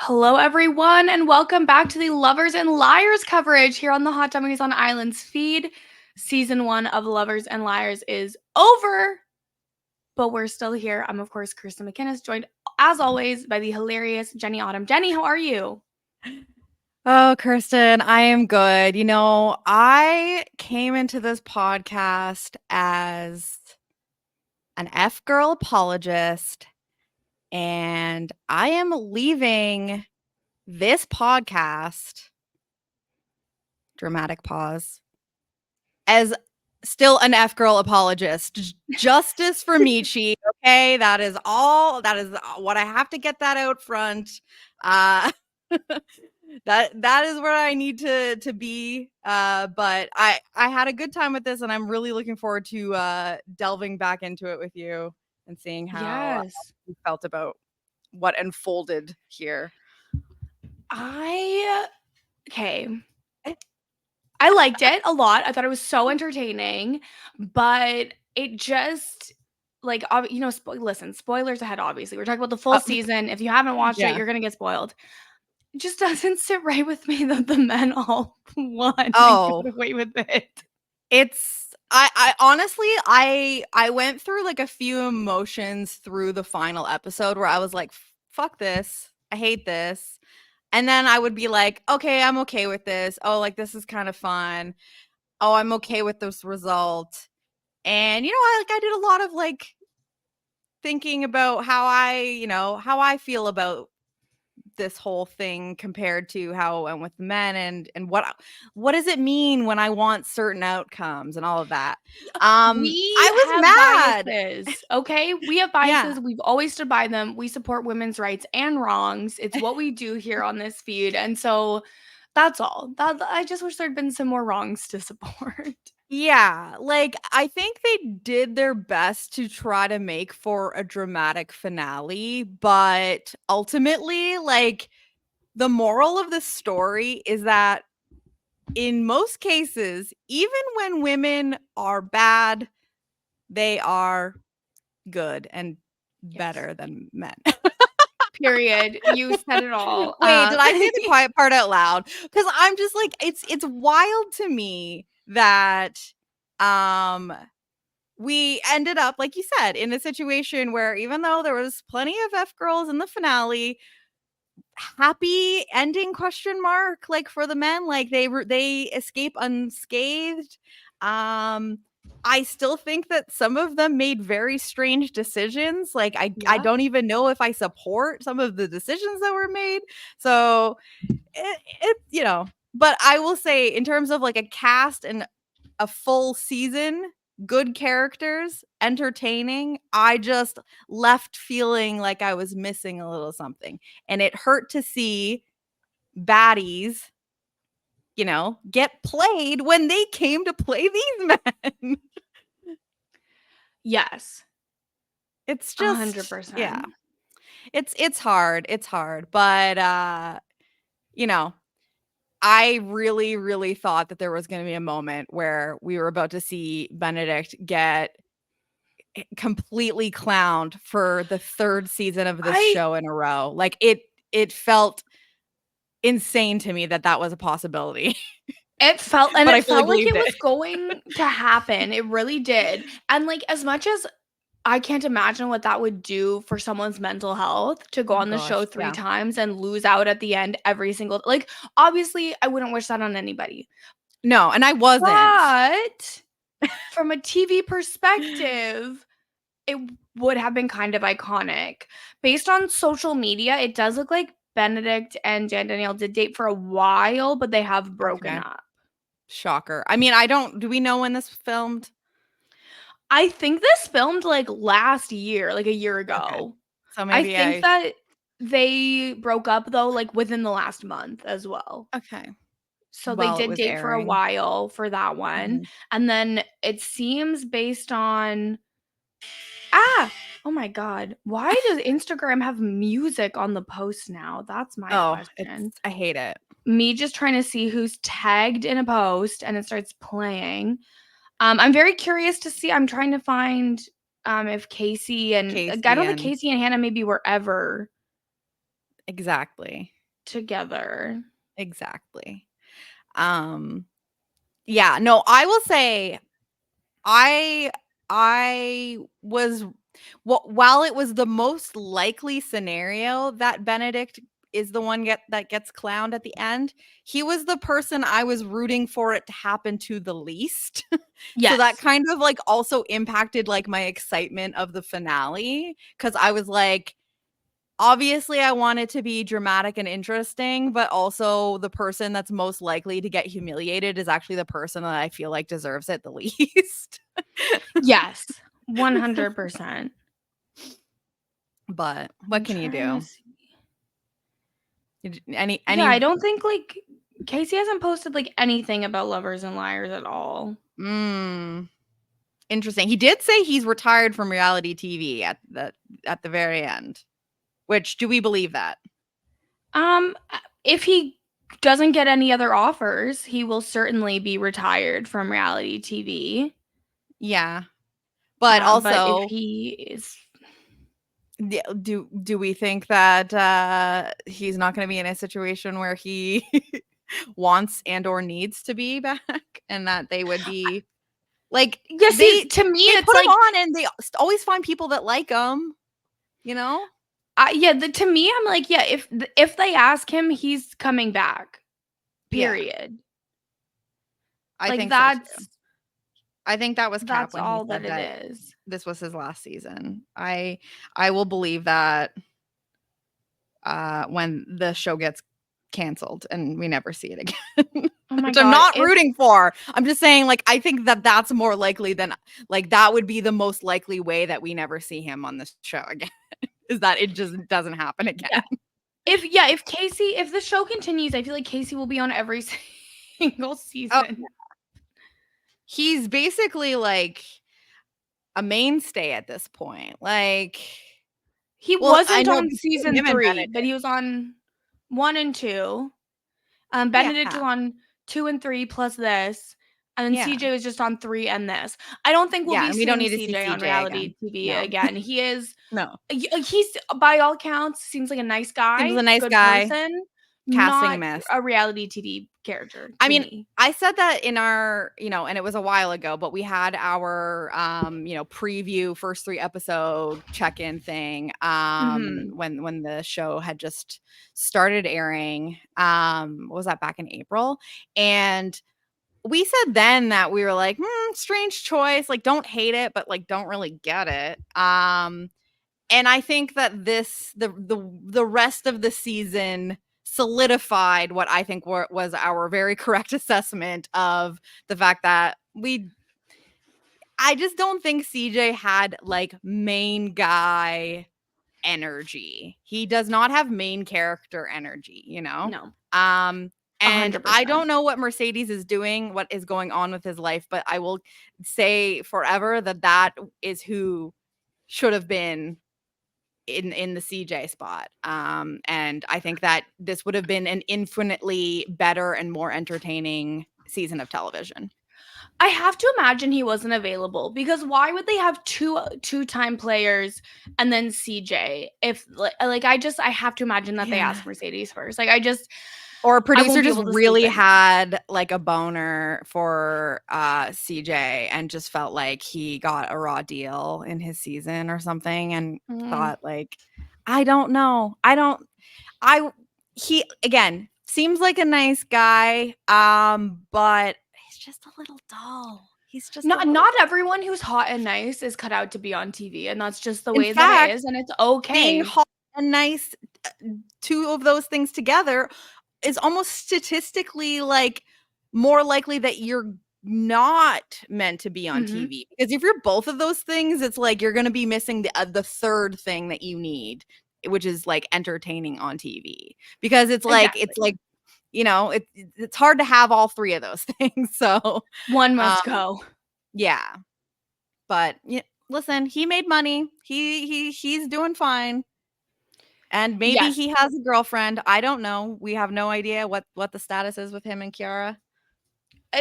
Hello, everyone, and welcome back to the Lovers and Liars coverage here on the Hot Dummies on Islands feed. Season 1 of Lovers and Liars is over, but we're still here. I'm, of course, Kirsten MacInnis, joined, as always, by the hilarious Jenny Autumn. Jenny, how are you? Oh, Kirsten, I am good. I came into this podcast as an F girl apologist, and I am leaving this podcast, dramatic pause, as still an F girl apologist. Justice for Michi, okay? That is what I have to get that out front. Uh that is where I need to be. But I had a good time with this, and I'm really looking forward to delving back into it with you and seeing how Yes. you felt about what unfolded here. Okay. I liked it a lot. I thought it was so entertaining, but it just listen, spoilers ahead, obviously. We're talking about the full season. If you haven't watched it, Yeah. you're going to get spoiled. It just doesn't sit right with me that the men all won and Oh, got away with it. it's I honestly I went through like a few emotions through the final episode where I was like, fuck this. I hate this. And then I would be like, okay, I'm okay with this. Oh, like this is kind of fun. Oh, I'm okay with this result. And I did a lot of like thinking about how I feel about this whole thing compared to how it went with the men, and what does it mean when I want certain outcomes and all of that. We I was have mad. biases, okay? We have Yeah. biases. We've always stood by them. We support women's rights and wrongs. It's what we do here on this feed. And so that's all. I just wish there'd been some more wrongs to support. Yeah, like I think they did their best to try to make for a dramatic finale, but ultimately, like the moral of the story is that in most cases, even when women are bad, they are good and Yes. better than men. Period. You said it all. Wait, did I say the quiet part out loud? Because I'm just like, it's wild to me that um we ended up, like you said, in a situation where even though there was plenty of F girls in the finale, happy ending question mark, like for the men, like they escape unscathed. I still think that some of them made very strange decisions. Like I Yeah. don't even know if I support some of the decisions that were made. So but I will say in terms of like a cast and a full season, good characters, entertaining, I just left feeling like I was missing a little something. And it hurt to see baddies, get played when they came to play these men. Yes. It's just, yeah. 100%. It's hard. It's hard. But you know, I really, really thought that there was going to be a moment where we were about to see Benedict get completely clowned for the third season of this I show in a row. Like it felt insane to me that was a possibility. It felt But I it fully felt like believed it it. was going to happen. It really did. And, like, as much as I can't imagine what that would do for someone's mental health to go Oh on the show gosh, 3 yeah. times and lose out at the end every single like, obviously, I wouldn't wish that on anybody. No, and I wasn't. But from a TV perspective, it would have been kind of iconic. Based on social media, it does look like Benedict and Jan Danielle did date for a while, but they have broken Okay. up. Shocker. I mean, do we know when this filmed? I think this filmed, like, last year, like, a year Okay. ago. So I maybe think that they broke up, though, like, within the last month as well. okay. So they While it did was date for a airing. while for that one, Mhm. and then it seems based on ah! Oh my god. Why does Instagram have music on the post now? That's my Oh, question. I hate it. Me just trying to see who's tagged in a post, and it starts playing. I'm very curious to see. I'm trying to find if Casey and I Casey don't think and Casey and Hannah maybe were ever Exactly. together. Exactly. Yeah, no, I will say I was while it was the most likely scenario that Benedict is the one that gets clowned at the end, he was the person I was rooting for it to happen to the least. So that Yes. kind of like also impacted like my excitement of the finale, cuz I was like, obviously I want it to be dramatic and interesting, but also the person that's most likely to get humiliated is actually the person that I feel like deserves it the least. Yes. 100%. But what I'm can you trying to do? see. Yeah, Any I don't think like Casey hasn't posted like anything about Lovers and Liars at all. interesting. He did say he's retired from reality TV at the very end. Which, do we believe that? If he doesn't get any other offers, he will certainly be retired from reality TV. Yeah. But But if also, he is, do we think that he's not going to be in a situation where he wants and or needs to be back, and that they would be like yeah, see, they to me, they it's put him like, on and they always find people that like him, you know? yeah, to me, I'm like, yeah, if they ask him, he's coming back. Yeah, Period. I Like think so too. that's I think that was Cap that's when he all that said it that is. this was his last season. I will believe that when the show gets canceled and we never see it again. Oh my Which I'm god, not if rooting for. I'm just saying, like, I think that that's more likely than, like, that would be the most likely way that we never see him on this show again, is that it just doesn't happen again. yeah, if the show continues, I feel like Casey will be on every single Oh, season. he's basically like a mainstay at this point. Like, He well, I wasn't know on between season him and 3, Benedict. but he was on 1 and 2. Yeah, Benedict was on 2 and 3 plus this, and then yeah, CJ was just on 3 and this. I don't think we'll yeah, be and we don't seeing need to see CJ on CJ reality again. TV No, again. He is no. he's by all counts seems like a nice Seems guy, a nice good guy. person, Casting not miss. a reality TV character I to mean, me. I said that in our, and it was a while ago, but we had our, preview first 3 episode check-in thing, Mhm. when the show had just started airing. What was that, back in April? And we said then that we were like, strange choice. Like, don't hate it, but like, don't really get it. And I think that the rest of the season solidified what I think was our very correct assessment of the fact that I just don't think CJ had like main guy energy. He does not have main character energy, you know? No. And I 100%. don't know what Mercedes is doing, what is going on with his life, but I will say forever that is who should have been in the CJ spot. And I think that this would have been an infinitely better and more entertaining season of television. I have to imagine he wasn't available because why would they have two-time players and then CJ if like I have to imagine that they Yeah. asked Mercedes first. Like Or a I won't producer be just able to sleep really at night. had like a boner for CJ and just felt like he got a raw deal in his season or something, and thought like, I don't know. He again seems like a nice guy, but he's just a little dull. He's just a little Not dull. everyone who's hot and nice is cut out to be on TV, and that's just the In way that it fact, is, and it's being okay. hot and nice, two of those things together, is almost statistically like more likely that you're not meant to be on Mhm. TV, because if you're both of those things, it's like you're going to be missing the third thing that you need, which is like entertaining on TV, because it's Exactly. like it's hard to have all 3 of those things. So One um must go. yeah, but listen, he made money. He's doing fine. And maybe Yes. he has a girlfriend. I don't know. We have no idea what the status is with him and Kiara.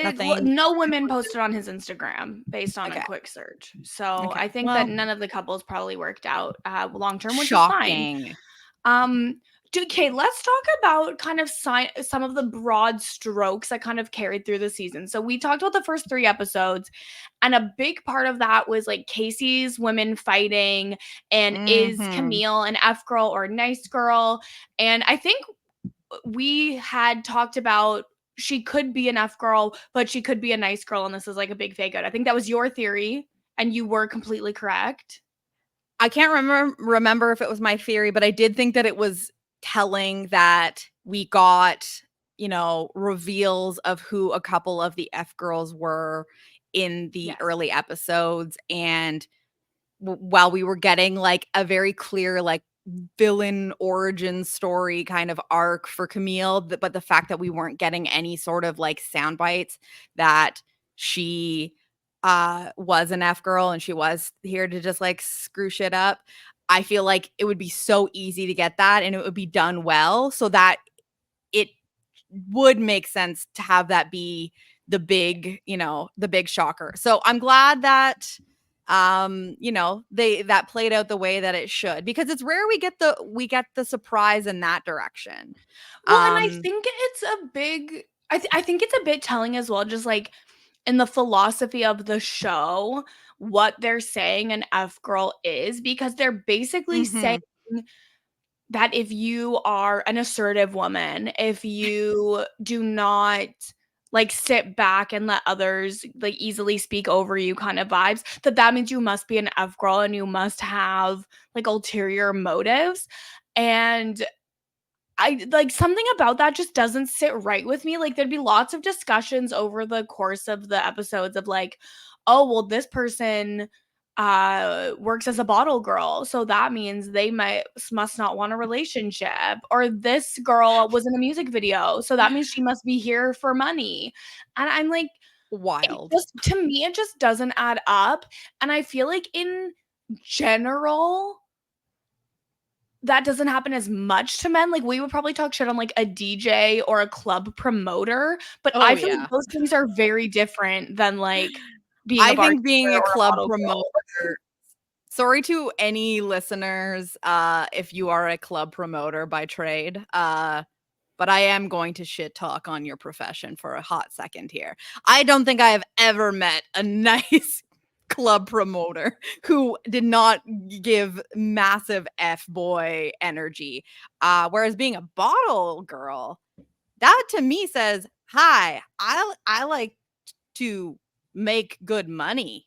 Nothing. No women posted on his Instagram based on a Okay. quick search. So Okay. I think that Well, none of the couples probably worked out long term, which is fine. shocking. Um, Okay, let's talk about kind of some of the broad strokes that kind of carried through the season. So we talked about the first 3 episodes, and a big part of that was like Casey's women fighting, and is Mhm. Camille an F girl or a nice girl? And I think we had talked about she could be an F girl, but she could be a nice girl, and this is like a big fake out. I think that was your theory, and you were completely correct. I can't remember if it was my theory, but I did think that it was telling that we got, reveals of who a couple of the F girls were in the Yes. early episodes, and while we were getting like a very clear like villain origin story kind of arc for Camille, but the fact that we weren't getting any sort of like sound bites that she was an F girl and she was here to just like screw shit up. I feel like it would be so easy to get that and it would be done well so that it would make sense to have that be the big shocker. So I'm glad that they that played out the way that it should, because it's rare we get the surprise in that direction. Well, and I Um think it's a big I think it's a bit telling as well, just like in the philosophy of the show, what they're saying an F girl is, because they're basically saying mhm. that if you are an assertive woman, if you do not like sit back and let others like easily speak over you kind of vibes, that means you must be an F girl and you must have like ulterior motives. And I like something about that just doesn't sit right with me. Like there'd be lots of discussions over the course of the episodes of like, oh, well, this person works as a bottle girl, so that means they must not want a relationship. Or this girl was in a music video, so that means she must be here for money. And I'm like, it Wild. just to me, it just doesn't add up. And I feel like in general, that doesn't happen as much to men. Like, we would probably talk shit on, like, a DJ or a club promoter, but Oh I feel like yeah. those things are very different than, like, being a I bartender think being a or a club bottle promoter, girl. sorry to any listeners if you are a club promoter by trade, but I am going to shit talk on your profession for a hot second here. I don't think I have ever met a nice club promoter who did not give massive F boy energy. Whereas being a bottle girl, that to me says, "Hi, I like to make good money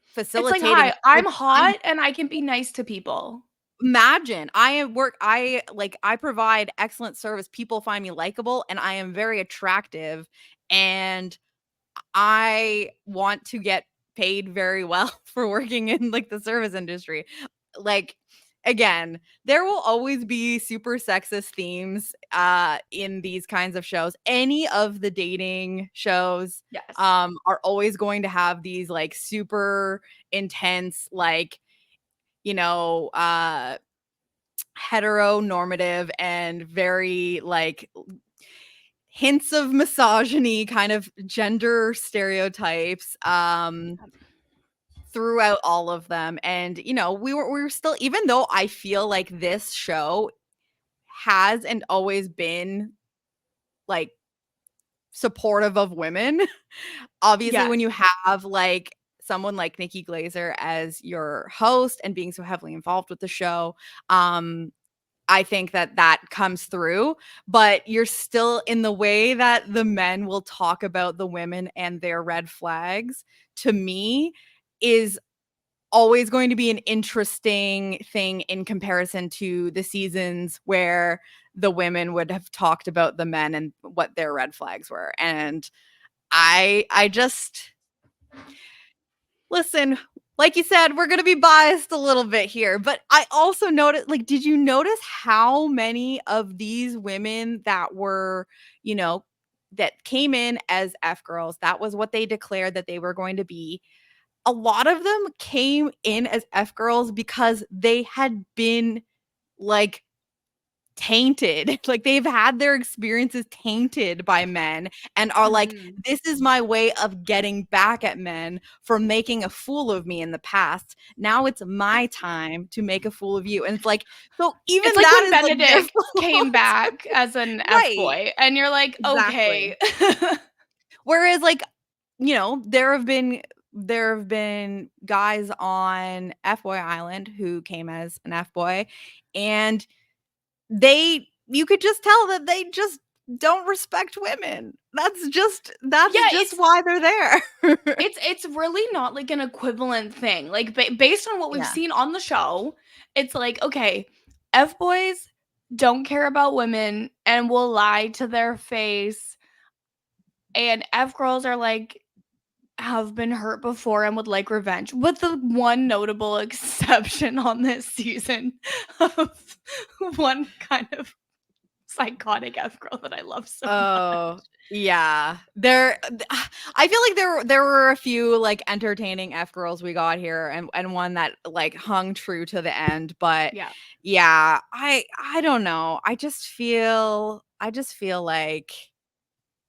It's like, facilitating "Hi, I'm like I'm hot and I can be nice to people." Imagine, I provide excellent service, people find me likable, and I am very attractive, and I want to get paid very well for working in, like, the service industry. Like, again, there will always be super sexist themes, in these kinds of shows. Any of the dating shows, Yes. are always going to have these, like, super intense, like, you know, heteronormative and very like hints of misogyny, kind of gender stereotypes throughout all of them. And we were still, even though I feel like this show has and always been like supportive of women. Obviously, Yes. when you have like someone like Nikki Glazer as your host and being so heavily involved with the show, I think that comes through, but you're still, in the way that the men will talk about the women and their red flags, to me, is always going to be an interesting thing in comparison to the seasons where the women would have talked about the men and what their red flags were. And I just listen, like you said, we're gonna be biased a little bit here, but I also noticed, like, did you notice how many of these women that were, you know, that came in as F girls, that was what they declared that they were going to be. A lot of them came in as F girls because they had been like tainted. Like, they've had their experiences tainted by men and are like, this is my way of getting back at men for making a fool of me in the past. Now it's my time to make a fool of you. And it's like, so even It's like that when is like their Benedict came back as an right. F-boy, and you're like, Exactly. okay. Whereas, like, you know, there have been guys on FBoy Island who came as an F-boy, and you could just tell that they just don't respect women. That's just Yeah, why they're there. it's really not like an equivalent thing. Like based on what we've Yeah. seen on the show, it's like, okay, F-boys don't care about women and will lie to their face, and F-girls are like, have been hurt before and would like revenge, with the one notable exception on this season of one kind of psychotic F-girl that I love so much. Oh, yeah. I feel like there were a few, like, entertaining F-girls we got here and one that, like, hung true to the end, but yeah, I don't know. I just feel like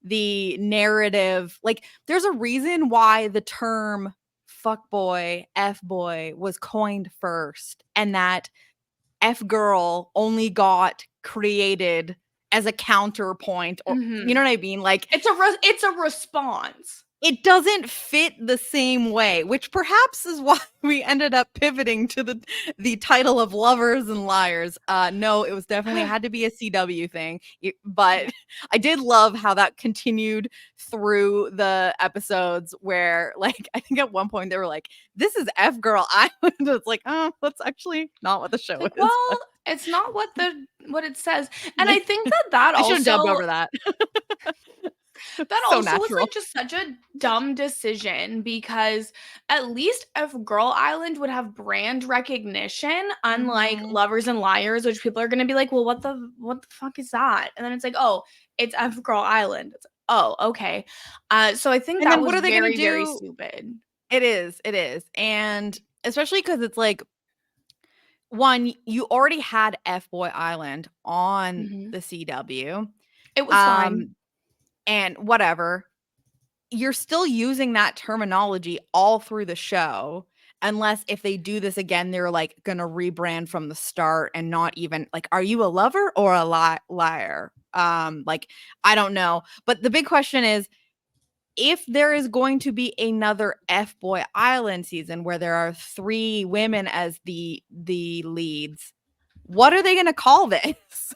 the narrative, like, there's a reason why the term fuckboy, F-boy was coined first, and that F-girl only got created as a counterpoint, or you know what I mean? Like, it's a response. it doesn't fit the same way, which perhaps is why we ended up pivoting to the title of Lovers and Liars. No, it was definitely had to be a CW thing. But I did love how that continued through the episodes where, like, I think at one point they were like, this is F-Girl Island. It's like, oh, that's actually not what the show is. Well, it's not what it says. And I think that I should have dubbed also over that. that So also was natural. like just such a dumb decision, because at least if Girl Island would have brand recognition, unlike Lovers and Liars, which people are gonna be like, well, what the fuck is that? And then it's like, oh, it's F Girl Island. It's, oh, okay. So I think And that then what was are they very, gonna do? very stupid. It is. And especially because it's like, one, you already had F-Boy Island on the CW. It was fine. And whatever. You're still using that terminology all through the show, unless if they do this again, they're like gonna rebrand from the start and not even like, are you a lover or a liar? Like, I don't know. But the big question is, if there is going to be another F-Boy Island season where there are 3 women as the leads, what are they gonna call this?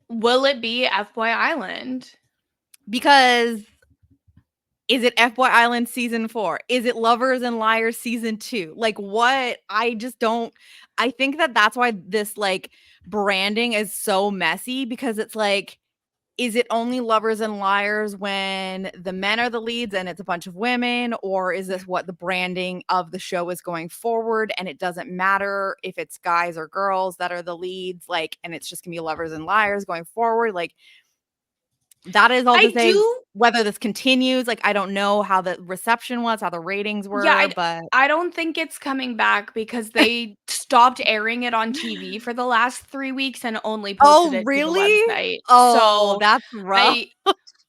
Will it be F-Boy Island? Because is it F-Boy Island season 4? Is it Lovers and Liars season 2? Like, what? I just don't. I think that that's why this, like, branding is so messy, because it's like, is it only Lovers and Liars when the men are the leads and it's a bunch of women? Or is this what the branding of the show is going forward? And it doesn't matter if it's guys or girls that are the leads, like, and it's just gonna be Lovers and Liars going forward. Like, that is all to say, whether this continues. Like, I don't know how the reception was, how the ratings were, but I don't think it's coming back, because they stopped airing it on TV for the last 3 weeks and only posted it to the website. Oh, So that's rough.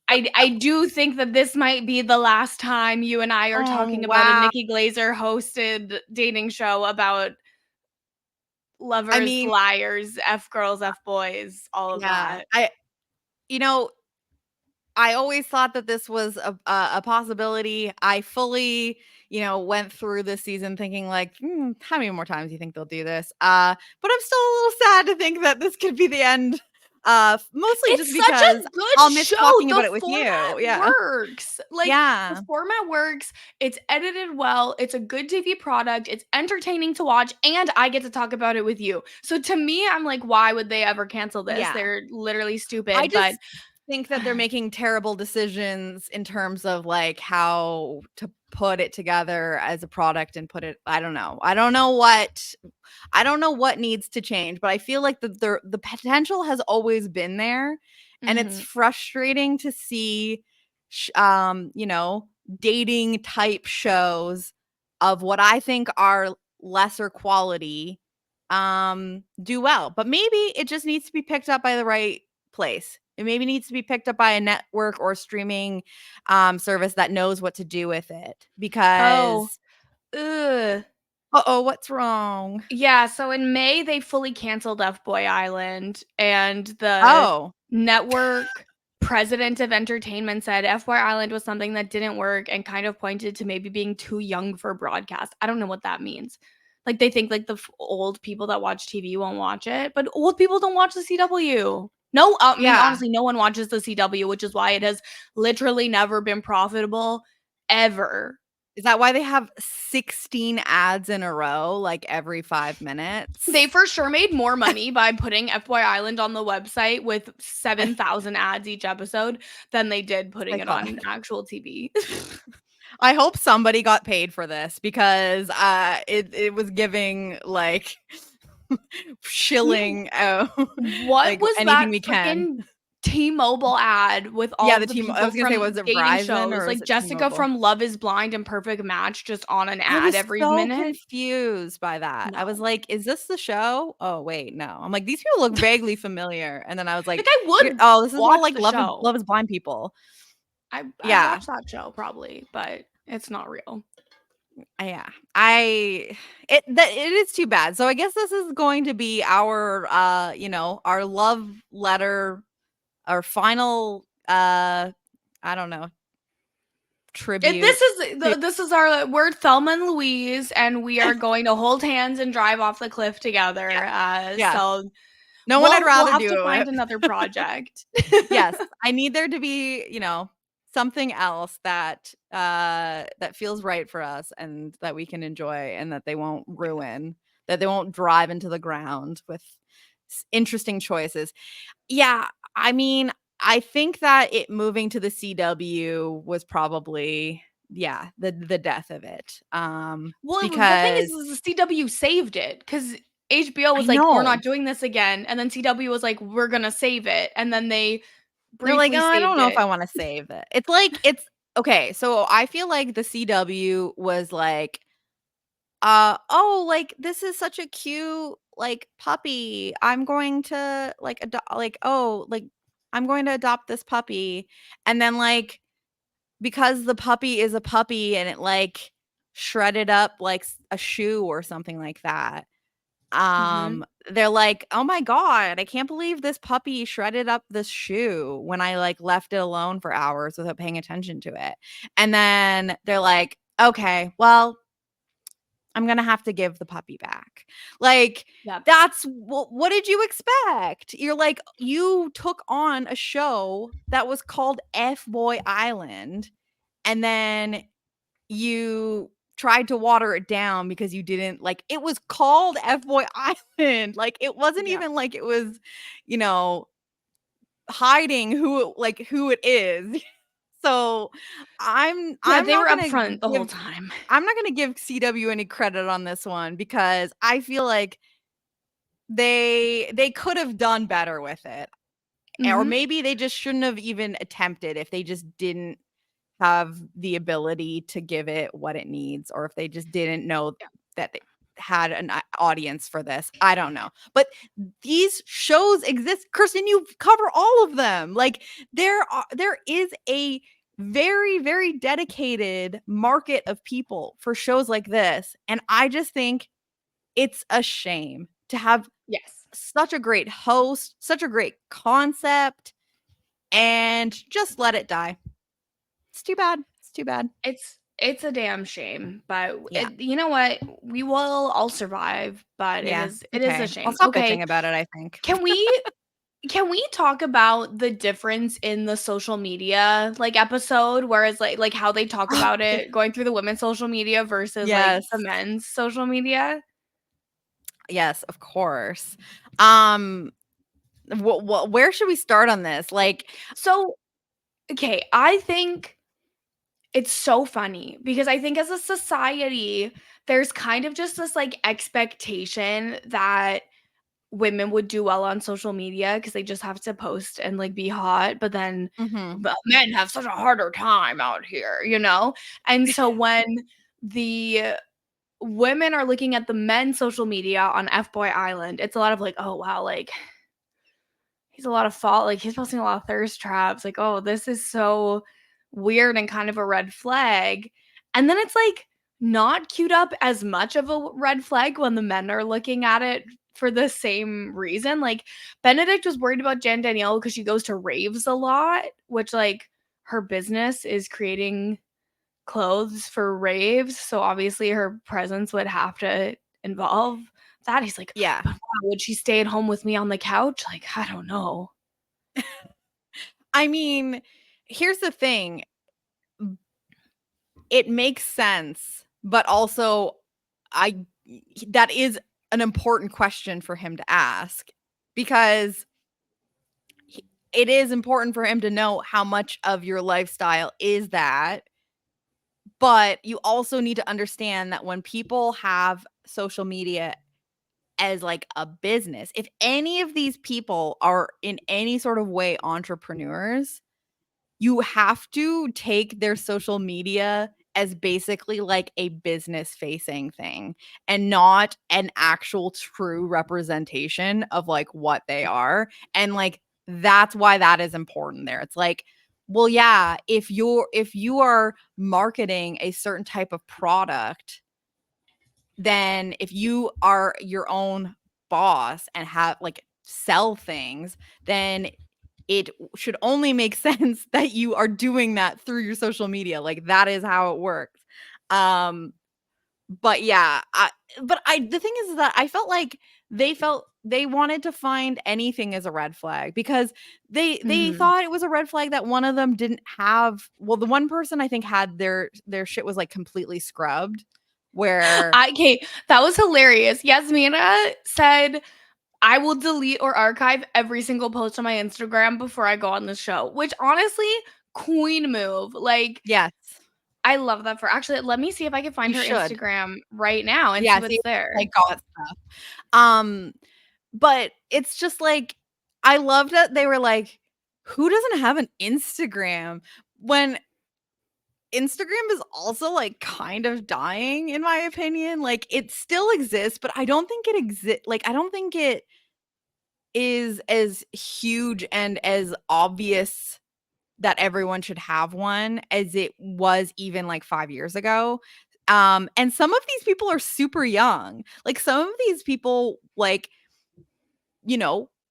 I do think that this might be the last time you and I are talking about a Nikki Glaser hosted dating show about lovers, liars, F-girls, F-boys, all of that. You know, I always thought that this was a possibility. I fully, went through this season thinking like, how many more times do you think they'll do this? But I'm still a little sad to think that this could be the end. Mostly just because I'll miss talking about it with you. Yeah, works. Like, the format works. It's edited well. It's a good TV product. It's entertaining to watch, and I get to talk about it with you. So to me, I'm like, why would they ever cancel this? They're literally stupid. I just think that they're making terrible decisions in terms of like how to put it together as a product and put it. I don't know what needs to change, but I feel like the potential has always been there, and it's frustrating to see dating type shows of what I think are lesser quality do well. But maybe it just needs to be picked up by the right place. It maybe needs to be picked up by a network or streaming service that knows what to do with it. Oh, Because ugh. what's wrong? Yeah, so in May, they fully canceled FBoy Island, and the Oh, network president of entertainment said FBoy Island was something that didn't work and kind of pointed to maybe being too young for broadcast. I don't know what that means. Like, they think, like, the old people that watch TV won't watch it, but old people don't watch the CW. No, I mean, yeah. honestly, no one watches the CW, which is why it has literally never been profitable, ever. Is that why they have 16 ads in a row, like every 5 minutes? They for sure made more money by putting FBoy Island on the website with 7,000 ads each episode than they did putting it on actual TV. I hope somebody got paid for this because it was giving like shilling What like was anything that we can. freaking T-Mobile ad with all Yeah, the the team. people I was gonna say, from was it dating Verizon shows, or was like it Jessica T-Mobile? from Love is Blind and Perfect Match just on an I ad was every so minute? confused by that. I was No. like, "Is this the show?" Oh wait, no. I'm like, "These people look vaguely familiar," and then I was Like, like, I would "Oh, this is all watch like the show. Love is Blind people." I'd Yeah, watch that show probably, but it's not real. yeah. It is too bad. So I guess this is going to be our our love letter, our final I don't know, tribute. This is our we're Thelma and Louise, and we are going to hold hands and drive off the cliff together. Yes. So No one I'd we'll rather have do to it find with. another project. Yes, I need there to be, something else that that feels right for us and that we can enjoy and that they won't ruin, that they won't drive into the ground with interesting choices. Yeah, I mean, I think that it moving to the CW was probably the death of it. Well, the thing Because is the CW saved it because HBO I was like, "We're know. not doing this again," and then CW was like, "We're gonna save it," and then they They're like, briefly "Oh, I don't saved know if I it. wanna save it." It's like it's okay, so I feel like the CW was like, "Oh, like, this is such a cute, like, puppy. I'm going to, like, I'm going to adopt this puppy." And then, like, because the puppy is a puppy and it, like, shredded up, like, a shoe or something like that, Mhm. they're like, "Oh my god, I can't believe this puppy shredded up this shoe when I, like, left it alone for hours without paying attention to it." And then they're like, "Okay, well, I'm gonna have to give the puppy back." Like, Yep. that's what did you expect? You're like, you took on a show that was called F-Boy Island, and then you tried to water it down because you didn't like it was called F-Boy Island. Like, it wasn't Yeah. even like it was, you know, hiding who it is. So, Yeah, I'm they were not gonna upfront the whole give time. I'm not gonna give CW any credit on this one because I feel like they could have done better with it. Or Mhm. maybe they just shouldn't have even attempted if they just didn't have the ability to give it what it needs, or if they just didn't know Yeah. that they had an audience for this. I don't know. But these shows exist. Kirsten, you cover all of them. Like, there is a very, very dedicated market of people for shows like this. And I just think it's a shame to have Yes. such a great host, such a great concept, and just let it die. It's too bad. It's too bad. It's a damn shame, but Yeah. you know what? We will all survive, but Yeah. it is a Okay. I'll shame. stop Okay, bitching about it, I think. can we can we talk about the difference in the social media like episode, whereas like how they talk Oh, about yeah. it going through the women's social media versus like Yes. the men's social media? Yes, of course. Um, where should we start on this? Like, So, okay, I think it's so funny because I think as a society, there's kind of just this like expectation that women would do well on social media because they just have to post and like be hot, but then mhm. men have such a harder time out here, you know? And so when the women are looking at the men's social media on FBoy Island, it's a lot of like, oh wow, like he's a lot of fault, like he's posting a lot of thirst traps, like, oh, this is so weird and kind of a red flag. And then it's like not queued up as much of a red flag when the men are looking at it for the same reason. Like Benedict was worried about Jan Danielle because she goes to raves a lot, which like her business is creating clothes for raves, so obviously her presence would have to involve that. He's like, Yeah. but wow, would she stay at home with me on the couch? Like, I don't know. I mean, here's the thing. It makes sense, but also that is an important question for him to ask, because it is important for him to know how much of your lifestyle is that. But you also need to understand that when people have social media as like a business, if any of these people are in any sort of way entrepreneurs, you have to take their social media as basically like a business facing thing and not an actual true representation of like what they are. And like that's why that is important there. It's like, well, yeah, if you are marketing a certain type of product, then if you are your own boss and have like sell things, then it should only make sense that you are doing that through your social media. Like that is how it works. But yeah, the thing is that I felt like they wanted to find anything as a red flag, because they thought it was a red flag that one of them didn't have, well, the one person I think had their shit was like completely scrubbed, where Okay, that was hilarious. Yasmina said, I will delete or archive every single post on my Instagram before I go on the show, which honestly, queen move. Like, yes, I love that for actually, let me see if I can find you her should. Instagram right now and Yeah, see see, what's there. like got stuff. But it's just like, I love that they were like, who doesn't have an Instagram, when Instagram is also like kind of dying, in my opinion. Like it still exists, but I don't think I don't think it is as huge and as obvious that everyone should have one as it was even like 5 years ago. And some of these people are super young. Like some of these people, like,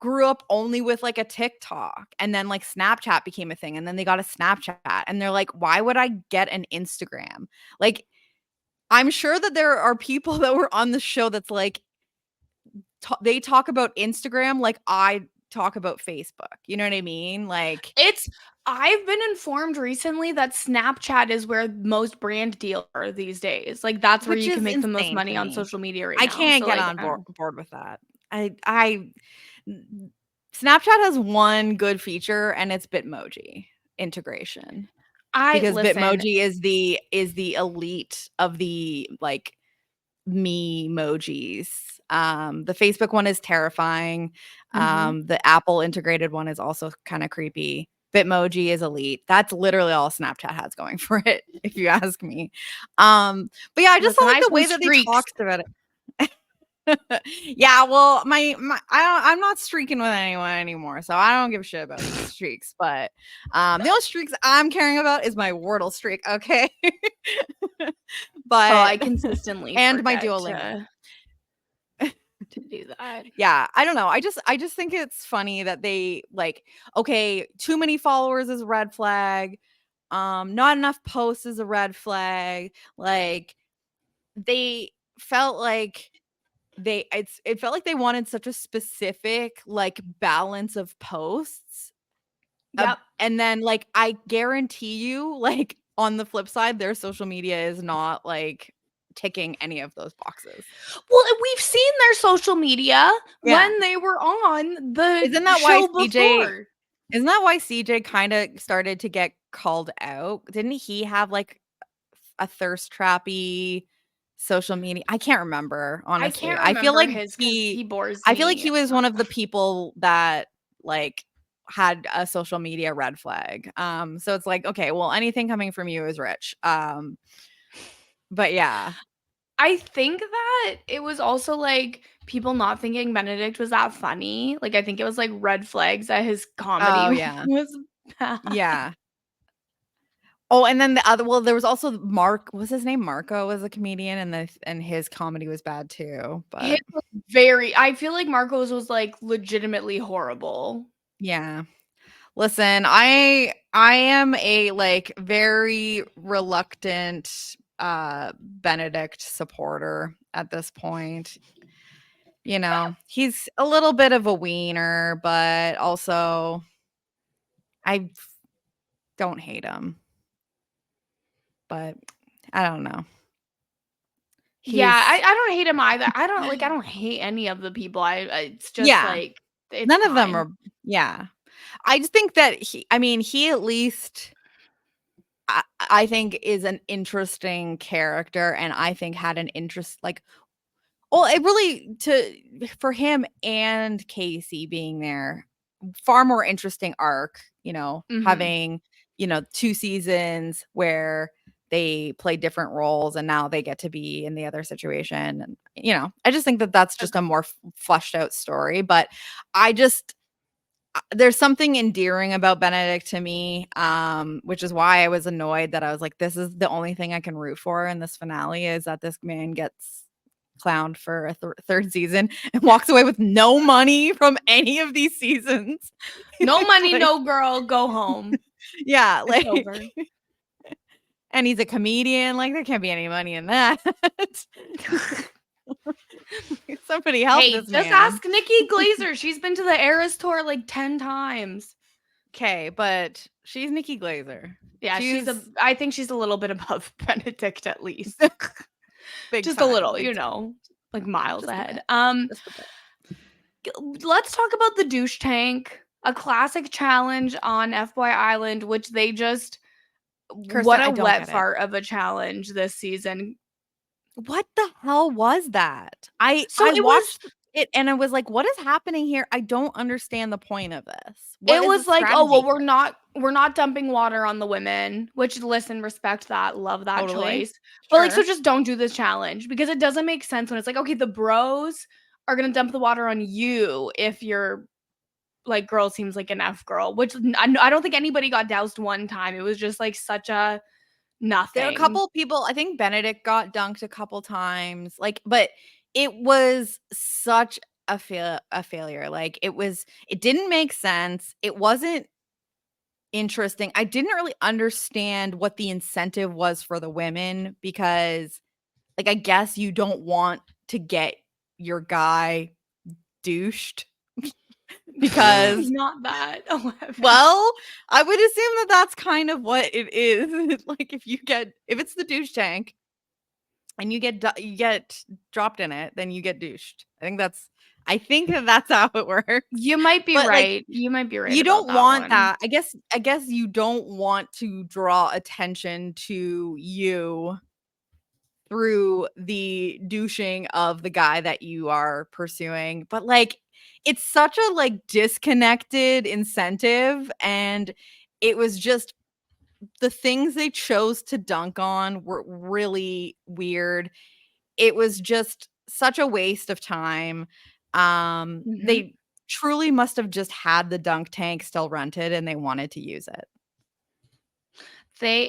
grew up only with like a TikTok, and then like Snapchat became a thing, and then they got a Snapchat, and they're like, why would I get an Instagram? Like, I'm sure that there are people that were on the show that's like, they talk about Instagram like I talk about Facebook. You know what I mean? Like, I've been informed recently that Snapchat is where most brand deals are these days. Like that's where which you can is make the most insane money to on me. social media right I now. can't So get like on board with that. I Snapchat has one good feature, and it's Bitmoji integration, I because listen, Bitmoji is the elite of the like me emojis. The Facebook one is terrifying. mhm. The Apple integrated one is also kind of creepy. Bitmoji is elite. That's literally all Snapchat has going for it, if you ask me. But yeah, I just Listen, don't I like have the some way that they streaks. talked about it. Yeah, well, I'm not streaking with anyone anymore, so I don't give a shit about these streaks. But the only streaks I'm caring about is my Wordle streak, okay? Oh, I But consistently and my forget Duolingo. to do that. Yeah, I don't know. I just think it's funny that they like, okay, too many followers is a red flag. Not enough posts is a red flag. Like they felt like it felt like they wanted such a specific like balance of posts. Yep. And then like I guarantee you, like on the flip side, their social media is not like ticking any of those boxes. Well, we've seen their social media Yeah. when they were on the Isn't that why show CJ before. Isn't that why CJ kind of started to get called out? Didn't he have like a thirst trappy social media? I can't remember, I honestly. can't remember his because he bores I feel like he me. was one of the people that like had a social media red flag. So it's like, okay, well, anything coming from you is rich. But yeah. I think that it was also, like, people not thinking Benedict was that funny. Like, I think it was, like, red flags that his comedy Oh, yeah. was bad. Yeah. Oh, and then there was also was his name Marco was a comedian, and his comedy was bad too, His but was I feel like Marco's was, like, legitimately horrible. yeah. Listen, I am a, like, very reluctant, Benedict supporter at this point. You know, he's a little bit of a wiener, but also I don't hate him. But I don't know. Yeah, I He's don't hate him either. I don't hate any of the people. It's just, yeah, like, it's none of them fine. are yeah. I just think that he at least I think is an interesting character, and I think had an interest like well, it really for him and Casey being there, far more interesting arc, Mhm. having, 2 seasons where they play different roles and now they get to be in the other situation and, I just think that that's just a more fleshed out story, but I just there's something endearing about Benedict to me, which is why I was annoyed that I was like, this is the only thing I can root for in this finale is that this man gets clowned for a third season and walks away with no money from any of these seasons. No It's money, like, no girl, go home. yeah, It's like, over. and he's a comedian. Like, there can't be any money in that. Somebody help Hey, this just man. ask Nikki Glazer. She's been to the Eras tour like 10 times. Okay, but she's Nikki Glazer. Yeah, She's I think she's a little bit above Benedict at least. big Just a time, little, big time. like miles Just a ahead. bit. Just a bit. Let's talk about the douche tank, a classic challenge on FBoy Island, which they just what Kirsten, a I don't wet get it. fart of a challenge this season. What the hell was that? So I watched it and I was like, "What is happening here? I don't understand the point of this. What it is the was like, oh well, strategy we're not dumping water on the women, which listen, respect that, love that Totally. choice. But like, so Sure. just don't do this challenge because it doesn't make sense when it's like, okay, the bros are gonna dump the water on you if your like girl seems like an F girl, which I don't think anybody got doused one time. It was just like such a There are a nothing. couple people I think Benedict got dunked a couple times, like, but it was such a failure. Like, it didn't make sense. It wasn't interesting. I didn't really understand what the incentive was for the women because, like, I guess you don't want to get your guy douched because Not that. Oh heaven. well, I would assume that that's kind of what it is. Like, if it's the douche tank and you get dropped in it, then you get douched. I think that that's how it works. You might be But, like, right. You might be right you about don't that want one. that. I guess you don't want to draw attention to you through the douching of the guy that you are pursuing. But, like, it's such a, like, disconnected incentive, and it was just the things they chose to dunk on were really weird. It was just such a waste of time. Mhm. They truly must have just had the dunk tank still rented and they wanted to use it.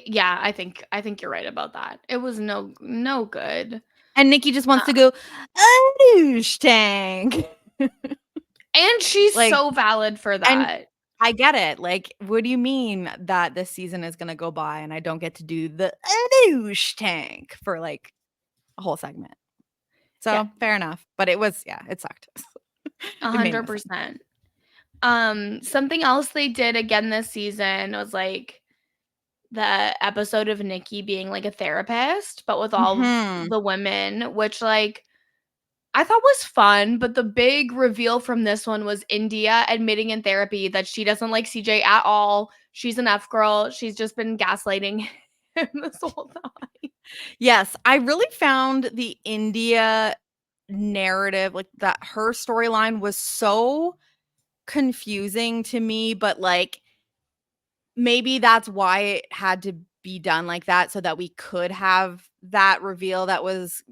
Yeah, I think you're right about that. It was no good. And Nikki just wants Uh, to go, "A douche tank." and she's Like, so valid for and that. I get it. Like, what do you mean that this season is gonna go by and I don't get to do the douche tank for, like, a whole segment? Yeah, So, fair enough. But yeah, it sucked. It made no sense. 100%. Something else they did again this season was like the episode of Nikki being like a therapist, but with all of Mhm. the women, which like I thought was fun, but the big reveal from this one was India admitting in therapy that she doesn't like CJ at all. She's an F girl. She's just been gaslighting him this whole time. Yes, I really found the India narrative, like, that her storyline was so confusing to me, but, like, maybe that's why it had to be done like that so that we could have that reveal that was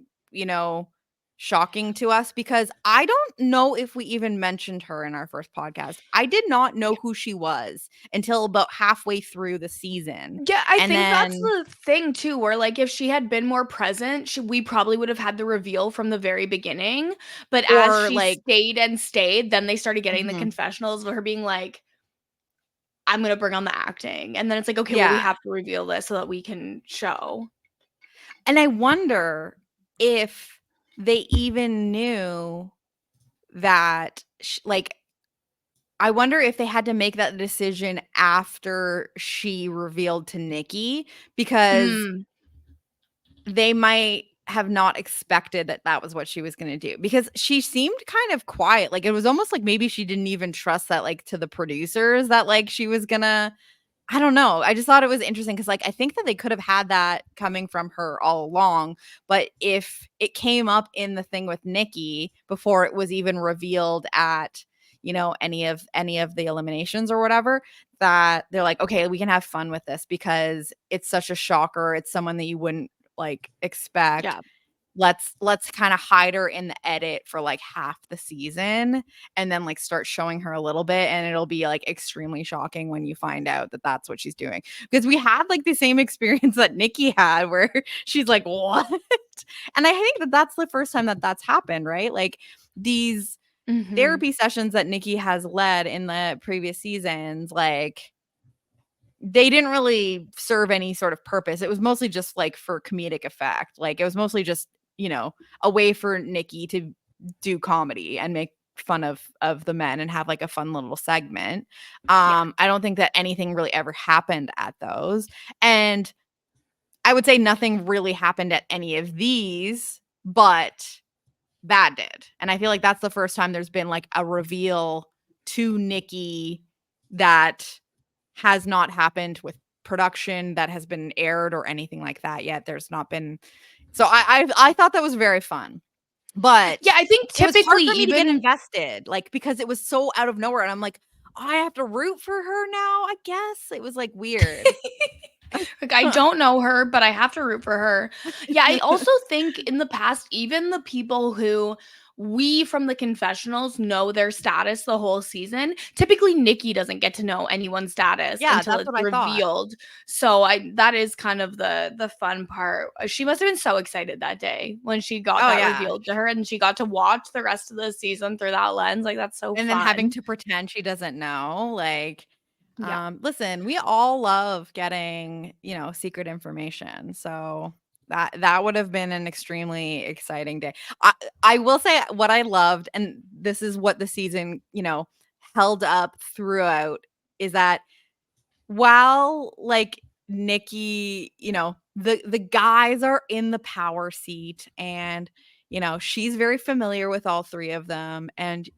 shocking to us because I don't know if we even mentioned her in our first podcast. I did not know who she was until about halfway through the season. Yeah, I And think that's then the thing too, where like if she had been more present, we probably would have had the reveal from the very beginning. But as or she like stayed and stayed, then they started getting the mhm. confessionals of her being like, I'm gonna bring on the acting. And then it's like, okay, well, we Yeah. have to reveal this so that we can show. And I wonder if they even knew that like I wonder if they had to make that decision after she revealed to Nikki because Mm, they might have not expected that that was what she was going to do because she seemed kind of quiet. Like it was almost like maybe she didn't even trust that like to the producers that like she was going to I don't know. I just thought it was interesting because, like, I think that they could have had that coming from her all along. But if it came up in the thing with Nikki before it was even revealed at, any of the eliminations or whatever, that they're like, okay, we can have fun with this because it's such a shocker. It's someone that you wouldn't like expect. yeah. Let's kind of hide her in the edit for like half the season and then like start showing her a little bit and it'll be like extremely shocking when you find out that that's what she's doing because we had like the same experience that Nikki had where she's like what and I think that that's the first time that that's happened, right? Like these Mhm. therapy sessions that Nikki has led in the previous seasons, like they didn't really serve any sort of purpose. It was mostly just like for comedic effect. Like it was mostly just, a way for Nikki to do comedy and make fun of the men and have like a fun little segment. Yeah. I don't think that anything really ever happened at those. And I would say nothing really happened at any of these, but that did. And I feel like that's the first time there's been like a reveal to Nikki that has not happened with production that has been aired or anything like that yet. There's not been so I thought that was very fun. Yeah, But I think it was hard typically for me to get even invested, like, because it was so out of nowhere, and I'm like, I have to root for her now, I guess? It was, like, weird. like I don't know her, but I have to root for her. Yeah, I also think in the past, even the people who we from the confessionals know their status the whole season, typically Nikki doesn't get to know anyone's status Yeah, until that's it's what I thought. revealed. So I that is kind of the fun part. She must have been so excited that day when she got Oh, that yeah. revealed to her and she got to watch the rest of the season through that lens. Like that's so And then having fun. to pretend she doesn't know, like, Yeah. listen, we all love getting, secret information, so that would have been an extremely exciting day. I will say what I loved, and this is what the season, held up throughout, is that while, like, Nikki, the guys are in the power seat and, she's very familiar with all 3 of them, and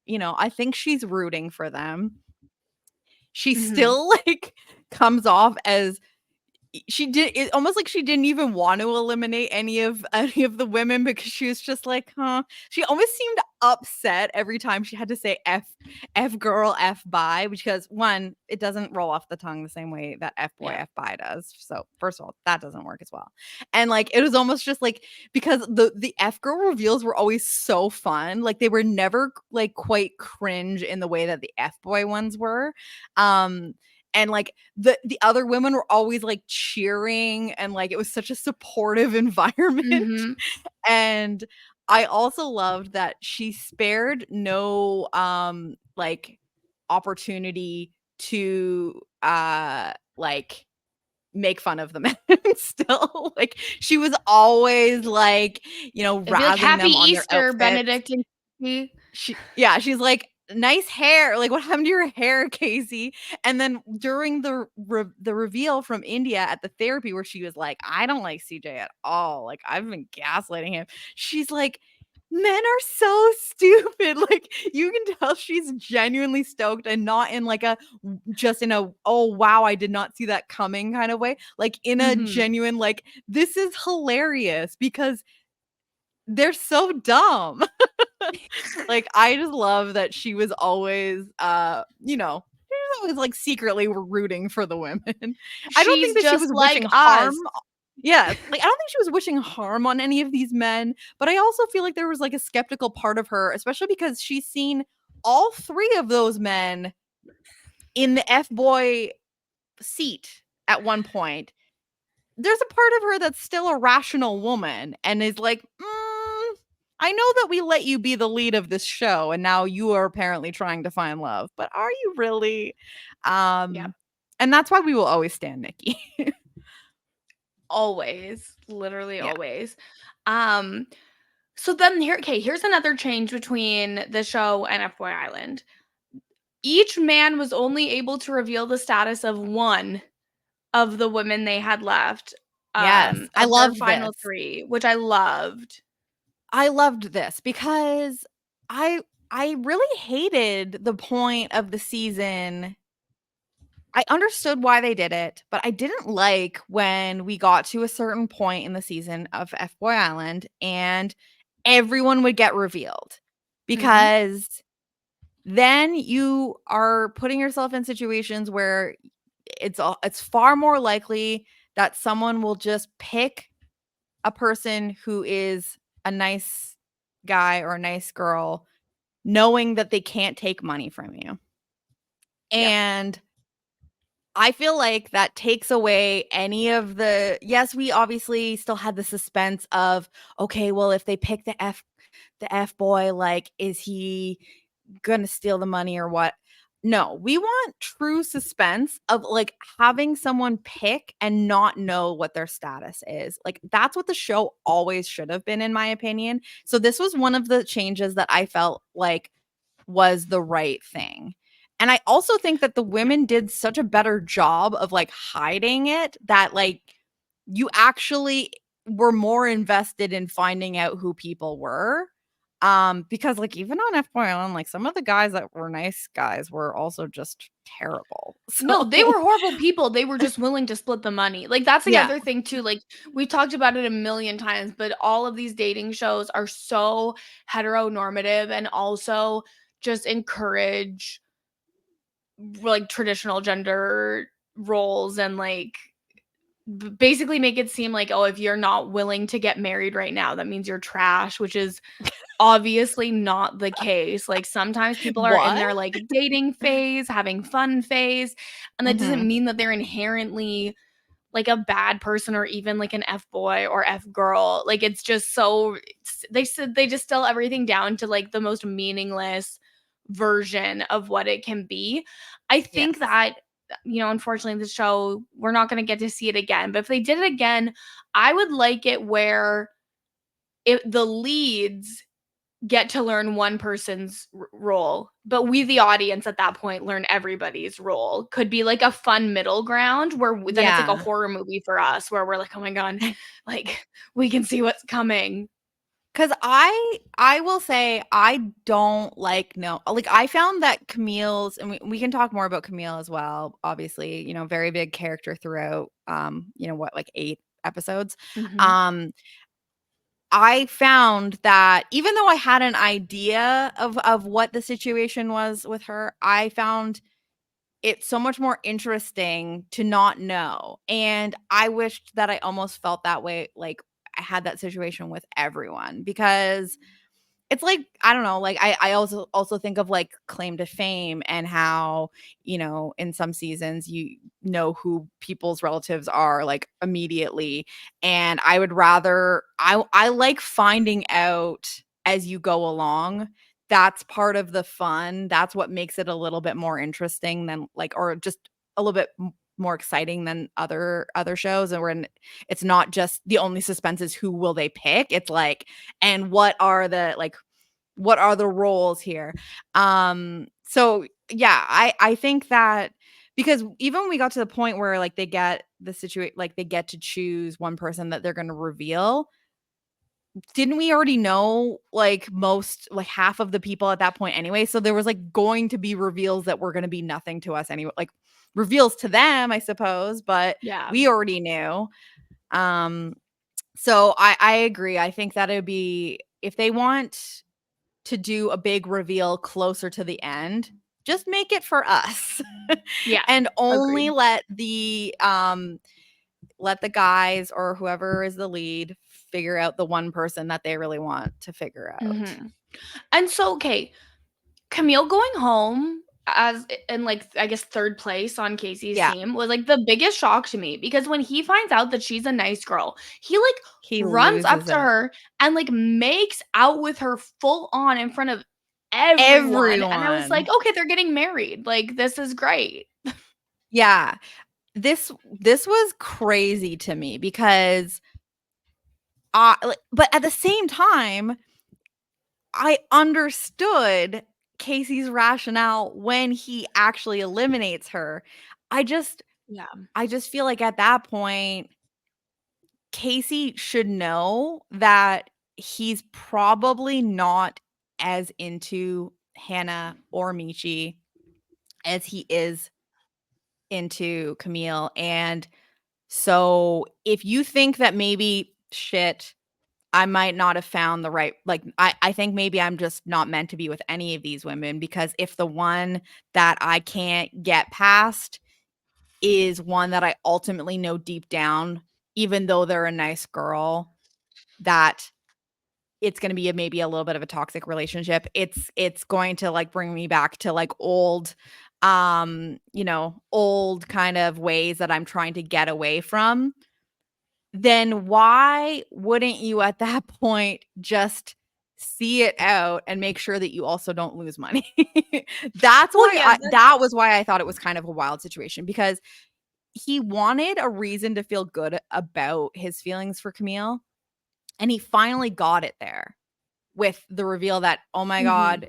I think she's rooting for them. She Mhm. still, like, comes off as she did it almost like she didn't even want to eliminate any of the women because she was just like, "Huh." She almost seemed upset every time she had to say F girl, F bi, because one, it doesn't roll off the tongue the same way that F boy, Yeah. F bi does. So first of all, that doesn't work as well. And like it was almost just like because the F girl reveals were always so fun. Like they were never like quite cringe in the way that the F boy ones were. And like the other women were always like cheering and like it was such a supportive environment. Mhm. And I also loved that she spared no like opportunity to like make fun of the men still. Like she was always like, It'd be like, razzing "Happy them on their Easter, outfits. Benedict and Casey." She's like, "Nice hair. Like, what happened to your hair, Casey?" And then during the reveal from India at the therapy where she was like, "I don't like CJ at all. Like, I've been gaslighting him." She's like, "Men are so stupid." Like, you can tell she's genuinely stoked and not in like just in a, "Oh, wow, I did not see that coming" kind of way. Like in a Mhm. genuine like, "This is hilarious because they're so dumb." Like, I just love that she was always, she was always, like, secretly rooting for the women. I don't think She's that she was just wishing like harm us. Yes. Like, I don't think she was wishing harm on any of these men, but I also feel like there was like a skeptical part of her, especially because she's seen all 3 of those men in the F-boy seat at one point. There's a part of her that's still a rational woman and is like, I know that we let you be the lead of this show and now you are apparently trying to find love, but are you really? Yep. And that's why we will always stand Nikki. Always, literally Yeah. always. So then here's another change between the show and FBoy Island. Each man was only able to reveal the status of one of the women they had left, Yes. I of their loved final this. 3, which I loved. I loved this because I I really hated the point of the season. I understood why they did it, but I didn't like when we got to a certain point in the season of F-Boy Island and everyone would get revealed. Mhm. Because then you are putting yourself in situations where it's far more likely that someone will just pick a person who is a nice guy or a nice girl, knowing that they can't take money from you. Yep. And I feel like that takes away any of yes, we obviously still had the suspense of, okay, well, if they pick the F boy, like, is he gonna steal the money or what? No, we want true suspense of like having someone pick and not know what their status is. Like, that's what the show always should have been, in my opinion. So this was one of the changes that I felt like was the right thing. And I also think that the women did such a better job of like hiding it that like you actually were more invested in finding out who people were. Because like even on F-Boy Island, like some of the guys that were nice guys were also just terrible. No, So they were horrible people. They were just willing to split the money. Like, that's the yeah. other thing too. Like, we've talked about it a million times, but all of these dating shows are so heteronormative and also just encourage like traditional gender roles and like basically make it seem like, oh, if you're not willing to get married right now, that means you're trash, which is obviously not the case. Like, sometimes people are in What? their like dating phase, having fun phase, and that doesn't Mhm. mean that they're inherently like a bad person or even like an F boy or F girl. Like, it's just they said they distill everything down to like the most meaningless version of what it can be. I think Yes. that, unfortunately, the show, we're not going to get to see it again. But if they did it again, I would like it where the leads get to learn one person's role, but we, the audience, at that point learn everybody's role. Could be like a fun middle ground where then it's like a Yeah. horror movie for us where we're like, oh my god, like we can see what's coming. 'Cause I will say I don't like no like, I found that Camille's and we can talk more about Camille as well, obviously, very big character throughout, what, like, 8 episodes? Mhm. Um, I found that even though I had an idea of what the situation was with her, I found it so much more interesting to not know, and I wished that I almost felt that way, like, I had that situation with everyone because it's like, I don't know, like, I also think of, like, Claim to Fame and how, in some seasons, you know who people's relatives are, like, immediately, and I would rather I like finding out as you go along. That's part of the fun. That's what makes it a little bit more interesting than, like or just a little bit m more exciting than other shows, and when it's not just the only suspense is who will they pick, it's like, and what are the roles here? So yeah, I think that because even when we got to the point where like they get the situation like they get to choose one person that they're going to reveal, didn't we already know like most like half of the people at that point anyway? So there was like going to be reveals that were going to be nothing to us anyway, like reveals to them, I suppose, but Yeah. we already knew. Um so I agree. I think that it would be if they want to do a big reveal closer to the end, just make it for us Yeah. and only Agreed. let let the guys or whoever is the lead figure out the one person that they really want to figure out. And so, okay, Camille going home as in like I guess third place on Casey's Yeah, team was like the biggest shock to me because when he finds out that she's a nice girl, he like he runs up loses to it. her and like makes out with her full on in front of everyone. And I was like, Everyone. okay, they're getting married. Like this is great. Yeah. This was crazy to me because but at the same time, I understood Casey's rationale when he actually eliminates her. I just Yeah. I just feel like at that point, Casey should know that he's probably not as into Hannah or Michi as he is into Camille. And so if you think that maybe shit, I might not have found the right like I think maybe I'm just not meant to be with any of these women because if the one that I can't get past is one that I ultimately know deep down, even though they're a nice girl, that it's going to be maybe a little bit of a toxic relationship. It's going to like bring me back to like old old kind of ways that I'm trying to get away from. Then why wouldn't you at that point just see it out and make sure that you also don't lose money? Well, yeah, That was why I thought it was kind of a wild situation because he wanted a reason to feel good about his feelings for Camille, and he finally got it there with the reveal that, oh my God,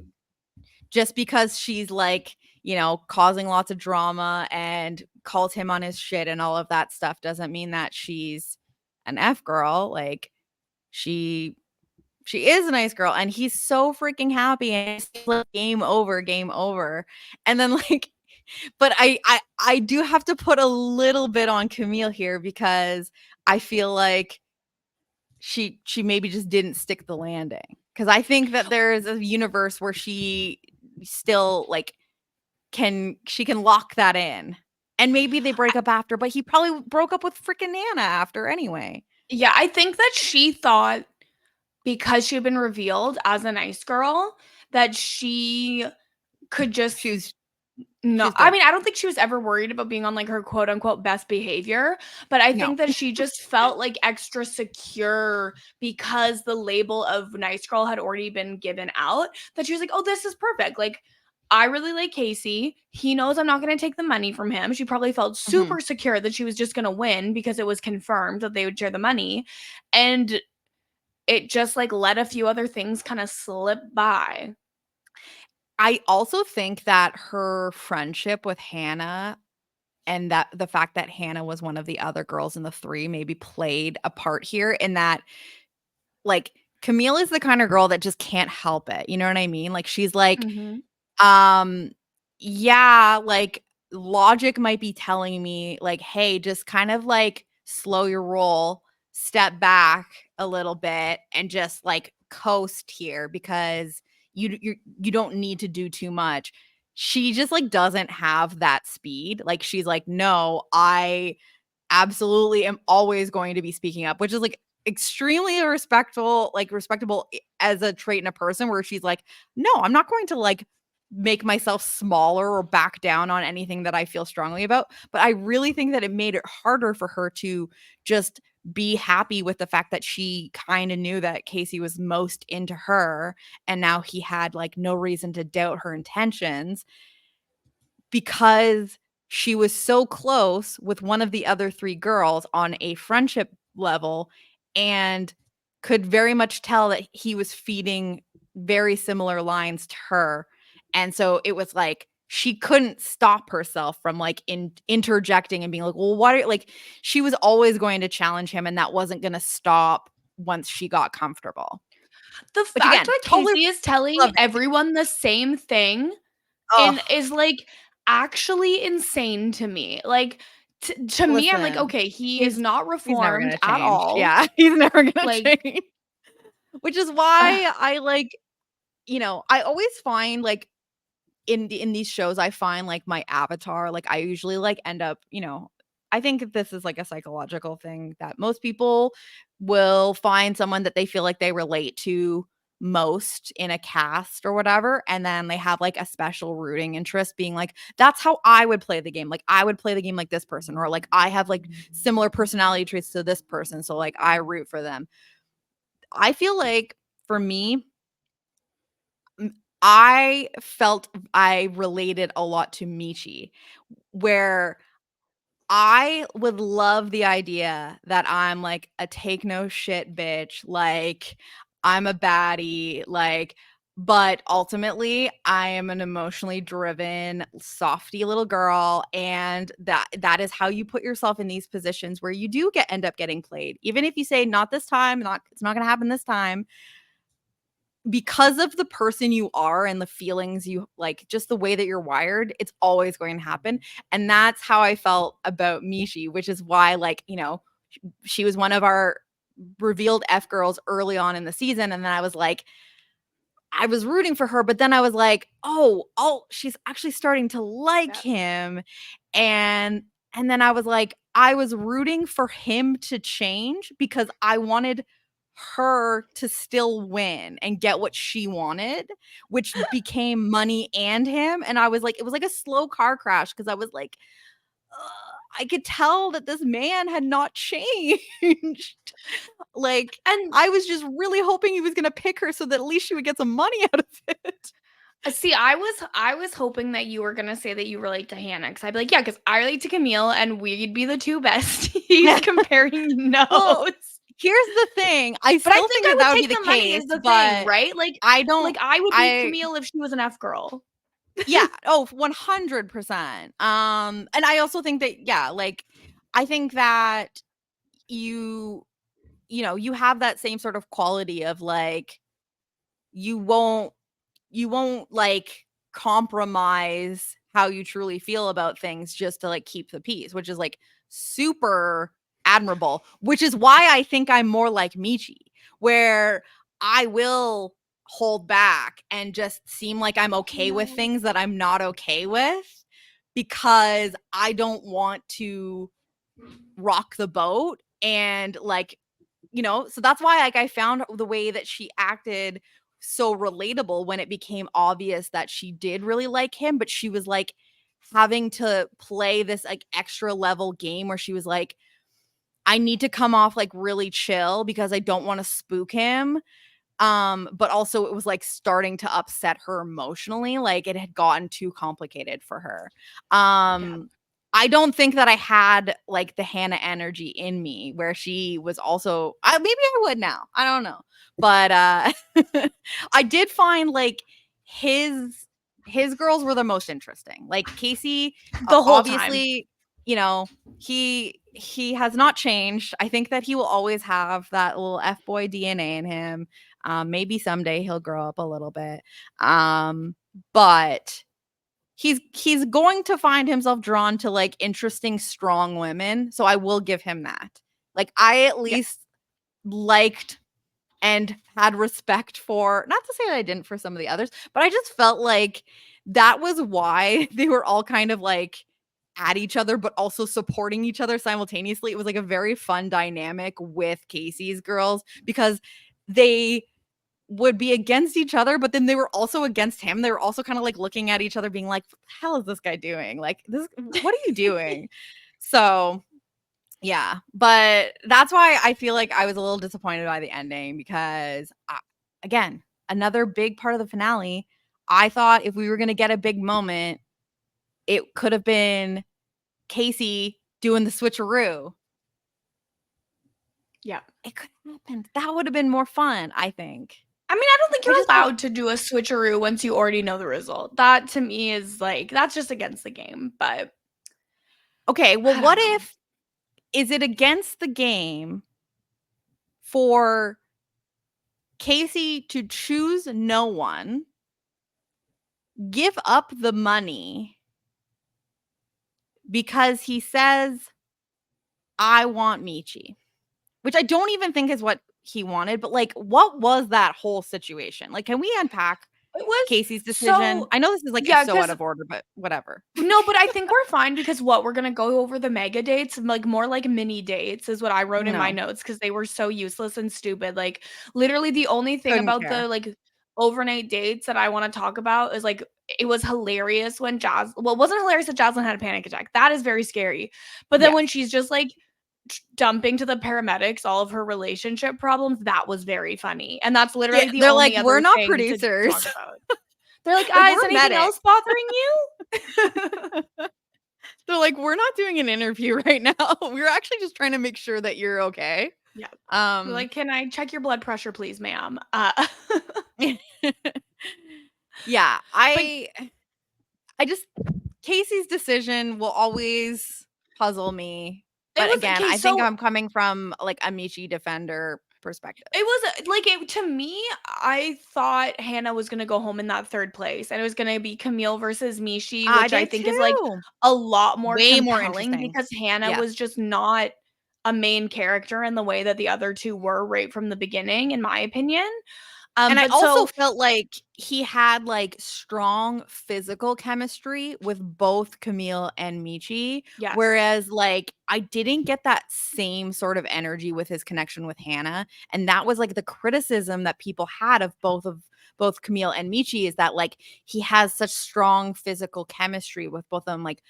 just because she's like, causing lots of drama and calls him on his shit and all of that stuff doesn't mean that she's an F girl. Like she is a nice girl and he's so freaking happy and it's like game over, game over. And then like but I do have to put a little bit on Camille here because I feel like she maybe just didn't stick the landing. Because I think that there is a universe where she still like she can lock that in. And maybe they break up after, but he probably broke up with freaking Nana after anyway. yeah, I think that she thought because she had been revealed as a nice girl that she could just no, She's I good. mean, I don't think she was ever worried about being on like her quote unquote best behavior, but I No. think that she just felt like extra secure because the label of nice girl had already been given out that she was like, oh, this is perfect. Like, I really like Casey. He knows I'm not going to take the money from him. She probably felt Mhm. super secure that she was just going to win because it was confirmed that they would share the money. And it just like let a few other things kind of slip by. I also think that her friendship with Hannah and that the fact that Hannah was one of the other girls in the 3 maybe played a part here in that, like, Camille is the kind of girl that just can't help it, you know what I mean? Like, she's like, Mhm. um, yeah, like, logic might be telling me, like, "Hey, just kind of, like, slow your roll, step back a little bit, and just, like, coast here because you don't need to do too much." She just, like, doesn't have that speed. Like, she's like, "No, I absolutely am always going to be speaking up," which is, like, extremely respectable as a trait in a person where she's like, "No, I'm not going to, like, make myself smaller or back down on anything that I feel strongly about." But I really think that it made it harder for her to just be happy with the fact that she kinda knew that Casey was most into her, and now he had, like, no reason to doubt her intentions because she was so close with one of the other 3 girls on a friendship level and could very much tell that he was feeding very similar lines to her. And so it was like she couldn't stop herself from like interjecting and being like, "Well, what are like she was always going to challenge him and that wasn't going to stop once she got comfortable." The Which fact again, that totally Casey is telling love it. everyone the same thing Oh, and is, like, actually insane to me. Like, to me, I'm like, listen. "Okay, he is He's not he's never reformed going to at change. all." Yeah, he's never going to Like, change. Which is why I like, I always find like in these shows, I find like my avatar, like I usually like end up, I think this is like a psychological thing that most people will find someone that they feel like they relate to most in a cast or whatever, and then they have like a special rooting interest being like, that's how I would play the game. Like I would play the game like this person, or like I have like similar personality traits to this person, so like I root for them. I feel like for me, I felt I related a lot to Michi, where I would love the idea that I'm like a take no shit bitch, like I'm a baddie, like, but ultimately I am an emotionally driven, softy little girl, and that is how you put yourself in these positions where you do end up getting played. Even if you say not this time, it's not going to happen this time, because of the person you are and the feelings you like, just the way that you're wired, it's always going to happen. And that's how I felt about Mishi, which is why, like, you know, she was one of our revealed F girls early on in the season. And then I was like, I was rooting for her, but then I was like, oh, she's actually starting to like him. And then I was like, I was rooting for him to change because I wanted her to still win and get what she wanted, which became money and him. And I was like, it was like a slow car crash because I was like, I could tell that this man had not changed. Like, and I was just really hoping he was going to pick her so that at least she would get some money out of it. See, I was hoping that you were gonna say that you relate to Hannah, because I'd be like, yeah, because I relate to Camille, and we'd be the two besties comparing notes. Well, here's the thing. I still think that would be the case, the but thing, right? Like, I don't. Like, I would be Camille if she was an F girl. Yeah. Oh, 100%. And I also think that, yeah, like, I think that you know, you have that same sort of quality of like, you won't like compromise how you truly feel about things just to like keep the peace, which is like super admirable, which is why I think I'm more like Michi, where I will hold back and just seem like I'm okay with things that I'm not okay with, because I don't want to rock the boat. And like, you know, so that's why like I found the way that she acted so relatable when it became obvious that she did really like him, but she was like having to play this like extra level game where she was like, I need to come off like really chill because I don't want to spook him. But also it was like starting to upset her emotionally. Like it had gotten too complicated for her. I don't think that I had like the Hannah energy in me where she was also, maybe I would now. I don't know. But I did find like his girls were the most interesting. Like Casey, the whole obviously, time. You know, he has not changed. I think that he will always have that little F-boy DNA in him. Maybe someday he'll grow up a little bit. But he's going to find himself drawn to like interesting, strong women. So I will give him that. Like I at least liked and had respect for, not to say that I didn't for some of the others, but I just felt like that was why they were all kind of like at each other, but also supporting each other simultaneously. It was like a very fun dynamic with Casey's girls because they would be against each other, but then they were also against him. They were also kind of like looking at each other being like, what the hell is this guy doing? Like, what are you doing? So yeah, but that's why I feel like I was a little disappointed by the ending because, again, another big part of the finale, I thought if we were going to get a big moment, it could have been Casey doing the switcheroo. Yeah. It could have happened. That would have been more fun, I think. I mean, I don't think you're allowed to do a switcheroo once you already know the result. That to me is like, that's just against the game. But okay, well, what if, is it against the game for Casey to choose no one, give up the money because he says, I want Michi, which I don't even think is what he wanted, but like, what was that whole situation? Like, can we unpack It was Casey's decision? so I know this is, like, yeah, so out because of order, but whatever. no, but I think we're fine because we're gonna go over the mega dates, like, more like mini dates is what I wrote in my No, notes because they were so useless and stupid, like, literally the only thing couldn't about care. the, like, overnight dates that I wanna talk about is, like, it was hilarious when it wasn't hilarious that Jocelyn had a panic attack, that is very scary, but then Yes. when she's just, like, dumping to the paramedics all of her relationship problems, that was very funny, and that's Yeah, literally the they're like, only "We're other not thing to talk producers." about. They're like, Like, Is we're anything medics. else bothering you?" They're like, "We're not doing an interview right now. We're actually just trying to make sure that you're okay." Yeah. They're Um, like, "Can I check your blood pressure, please, ma'am?" yeah, But I just Casey's decision will always puzzle me, it but was again, okay, I think so I'm coming from, like, a Michi defender perspective. it was, like, to me, I thought Hannah was gonna go home in that 3rd place, and it was gonna be Camille versus Mishi, I which I did think is, like, too. a lot more Way more compelling interesting. because Hannah Yes. was just not a main character in the way that the other 2 were right from the beginning, in my opinion. And I But also so felt like he had, like, strong physical chemistry with both Camille and Michi, yes. whereas, like, I didn't get that same sort of energy with his connection with Hannah, and that was, like, the criticism that people had of both Camille and Michi is that, like, he has such strong physical chemistry with both of them, like,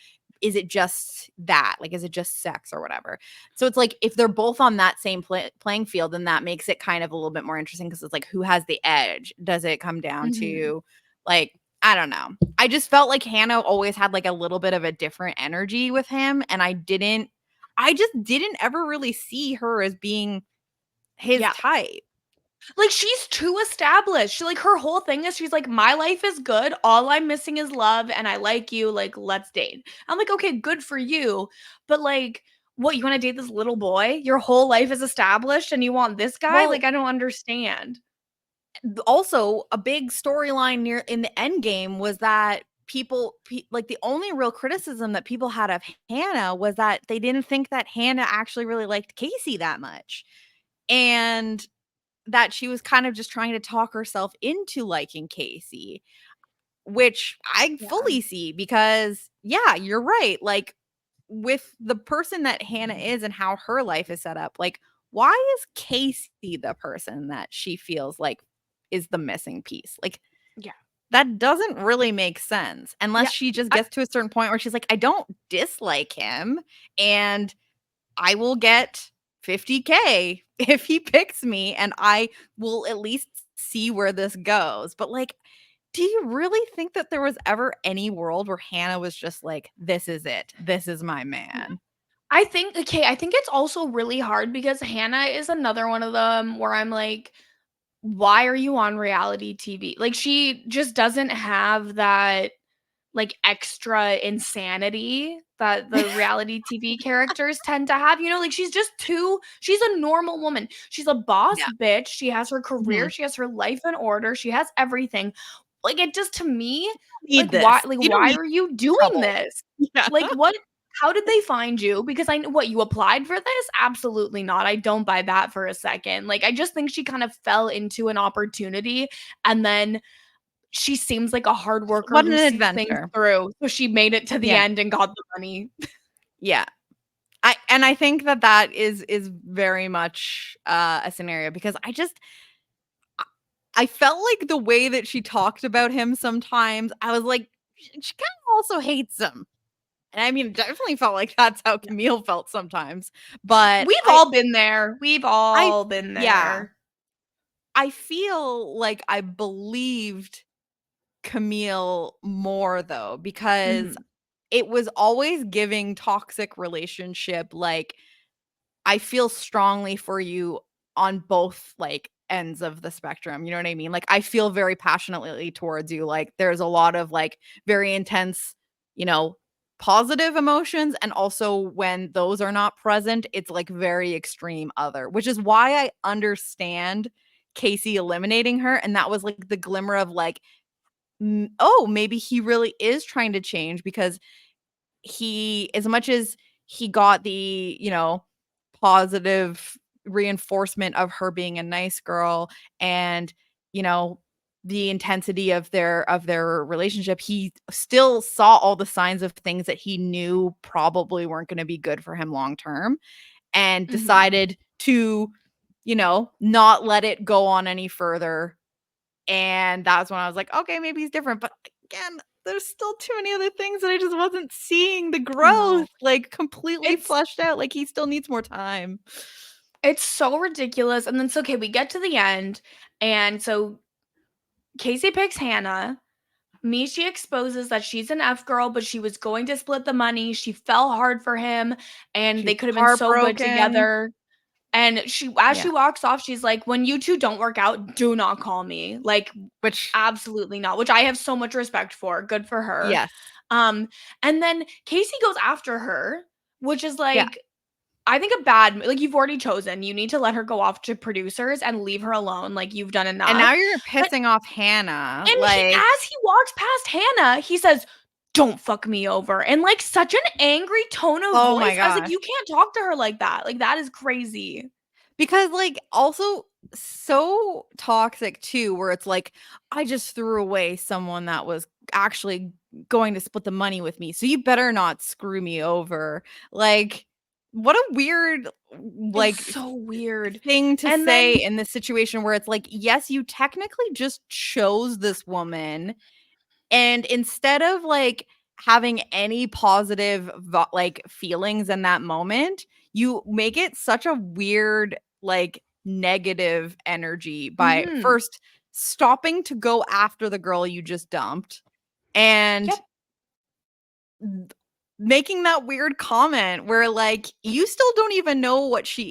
is it just that? Like, is it just sex or whatever? So it's like if they're both on that same playing field, then that makes it kind of a little bit more interesting because it's like who has the edge? Does it come down Mhm. to like I don't know. I just felt like Hannah always had like a little bit of a different energy with him, and I just didn't ever really see her as being his Yeah. type. Like, she's too established. Like, her whole thing is she's like, "My life is good. All I'm missing is love, and I like you. Like, let's date." I'm like, "Okay, good for you." But, like, what, you wanna date this little boy? Your whole life is established and you want this guy? Well, Like, I don't understand. also a big storyline near in the end game was that like the only real criticism that people had of Hannah was that they didn't think that Hannah actually really liked Casey that much. And that she was kind of just trying to talk herself into liking Casey, which I Yeah. fully see because yeah, you're right. Like with the person that Hannah is and how her life is set up, like why is Casey the person that she feels like is the missing piece? Like Yeah. that doesn't really make sense unless Yeah. she just I gets to a certain point where she's like, I don't dislike him and I will get 50K if he picks me and I will at least see where this goes. But like, do you really think that there was ever any world where Hannah was just like, this is it. This is my yeah. man? I think it's also really hard because Hannah is another one of them where I'm like, "Why are you on reality TV?" Like, she just doesn't have that, like, extra insanity that the reality TV characters tend to have, like, she's a normal woman. She's a boss Yeah. bitch, she has her career, Mhm. she has her life in order, she has everything. Like, it just to me, Need this. You don't why need are you doing trouble. this? Yeah. Like, how did they find you? Because you applied for this? Absolutely not. I don't buy that for a second. Like, I just think she kind of fell into an opportunity, and then she seems like a hard worker What an who sees things adventure. through, so she made it to the Yeah. end and got the money. Yeah. I think that that is very much a scenario because I felt like the way that she talked about him sometimes, I was like, she kind of also hates him. And I mean, it definitely felt like that's how Yeah. Camille felt sometimes. But We've all been there. We've I, all been yeah, there. I feel like I believed Camille more though, because Mhm. it was always giving toxic relationship. Like, I feel strongly for you on both, like, ends of the spectrum, you know what I mean? Like, I feel very passionately towards you, like, there's a lot of, like, very intense, you know, positive emotions, and also when those are not present, it's, like, very extreme other, which is why I understand Casey eliminating her, and that was, like, the glimmer of, like, "Oh, maybe he really is trying to change," because he as much as he got the, positive reinforcement of her being a nice girl and, you know, the intensity of their relationship, he still saw all the signs of things that he knew probably weren't going to be good for him long term, and decided to, not let it go on any further. And that's when I was like, okay, maybe he's different. But again, there's still too many other things that I just wasn't seeing the growth, No. like, completely It's fleshed out. Like, he still needs more time. It's so ridiculous. And then, so, okay, we get to the end, and so Casey picks Hannah. Mishi exposes that she's an F girl, but she was going to split the money. She fell hard for him, and She's they could have been so good heartbroken. together. And as Yeah. she walks off, she's like, "When you two don't work out, do not call me." Like, Which, absolutely not. Which I have so much respect for. Good for her. yes. And then Casey goes after her, which is Yeah. like, I think a bad, like, you've already chosen. You need to let her go off to producers and leave her alone. Like, you've done enough. And now you're But pissing off Hannah. and Like, as he walks past Hannah, he says, "Don't fuck me over." And like such an angry tone of oh my voice. I was like, gosh. you can't talk to her like that. Like, that is crazy. Because, like, also so toxic too, where it's like, I just threw away someone that was actually going to split the money with me, so you better not screw me over. Like, what a weird, like, It's so weird. thing to And say then in this situation where it's like, yes, you technically just chose this woman, and instead of, like, having any positive like, feelings in that moment, you make it such a weird, like, negative energy by mhm. first stopping to go after the girl you just dumped, and Yep. making that weird comment where, like, you still don't even know what she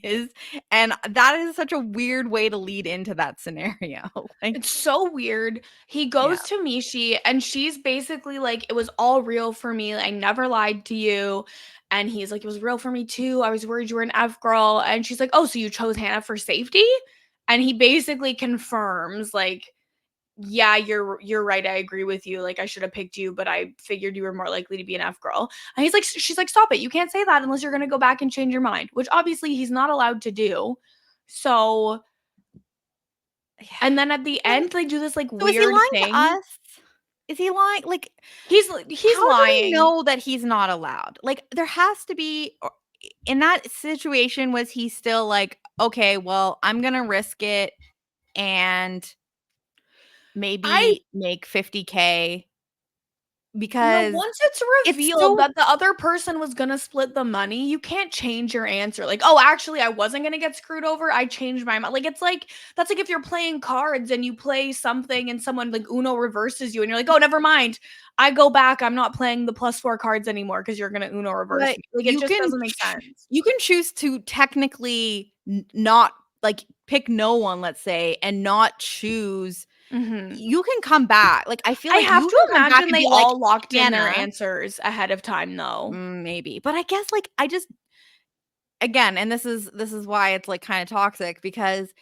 is, and that is such a weird way to lead into that scenario. Like, It's so weird. He yeah. goes to Mishi and she's basically like, "It was all real for me. I never lied to you." And he's like, "It was real for me too. I was worried you were an F girl." And she's like, "Oh, so you chose Hannah for safety?" And he basically confirms, like, "Yeah, you're right. I agree with you. Like, I should have picked you, but I figured you were more likely to be an F girl." And he's like, she's like, "Stop it. You can't say that unless you're gonna go back and change your mind," which obviously he's not allowed to do. So, Yeah. and then at the And end, they do this like so is he weird lying to thing. us? Is he lying? Like, He's how do we lying. know that he's not allowed? Like, there has to be, or in that situation, was he still like, "Okay, well, I'm gonna risk it and I maybe make 50K," No, because once it's it's revealed so, that the other person was gonna split the money, you can't change your answer. Like, "Oh, actually, I wasn't gonna get screwed over. I changed my mind." Like, it's like that's like if you're playing cards and you play something and someone like Uno reverses you and you're like, "Oh, never mind. I go back. I'm not playing the +4 cards anymore because you're gonna Uno reverse but me." Like, it just doesn't make sense. you can choose to technically not, like, pick no one, let's say, and not choose. Mhm. You can come back. Like, I feel I like have you to can come back imagine and they be like, all locked in their "Hannah." answers ahead of time, though. Maybe. But I guess, like, I just, again, and this is why it's, like, kinda toxic, because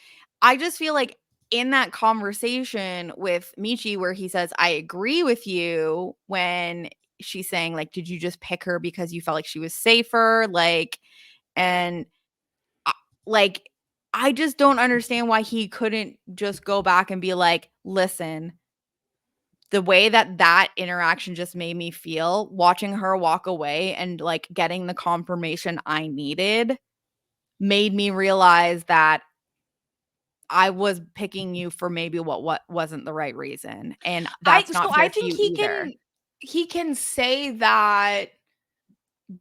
I just feel like in that conversation with Michi where he says, "I agree with you," when she's saying, like, "Did you just pick her because you felt like she was safer?" Like, and, uh, like, I just don't understand why he couldn't just go back and be like, "Listen, the way that that interaction just made me feel, watching her walk away and, like, getting the confirmation I needed, made me realize that I was picking you for maybe what wasn't the right reason, and that's not I fair to think you either." he can say that,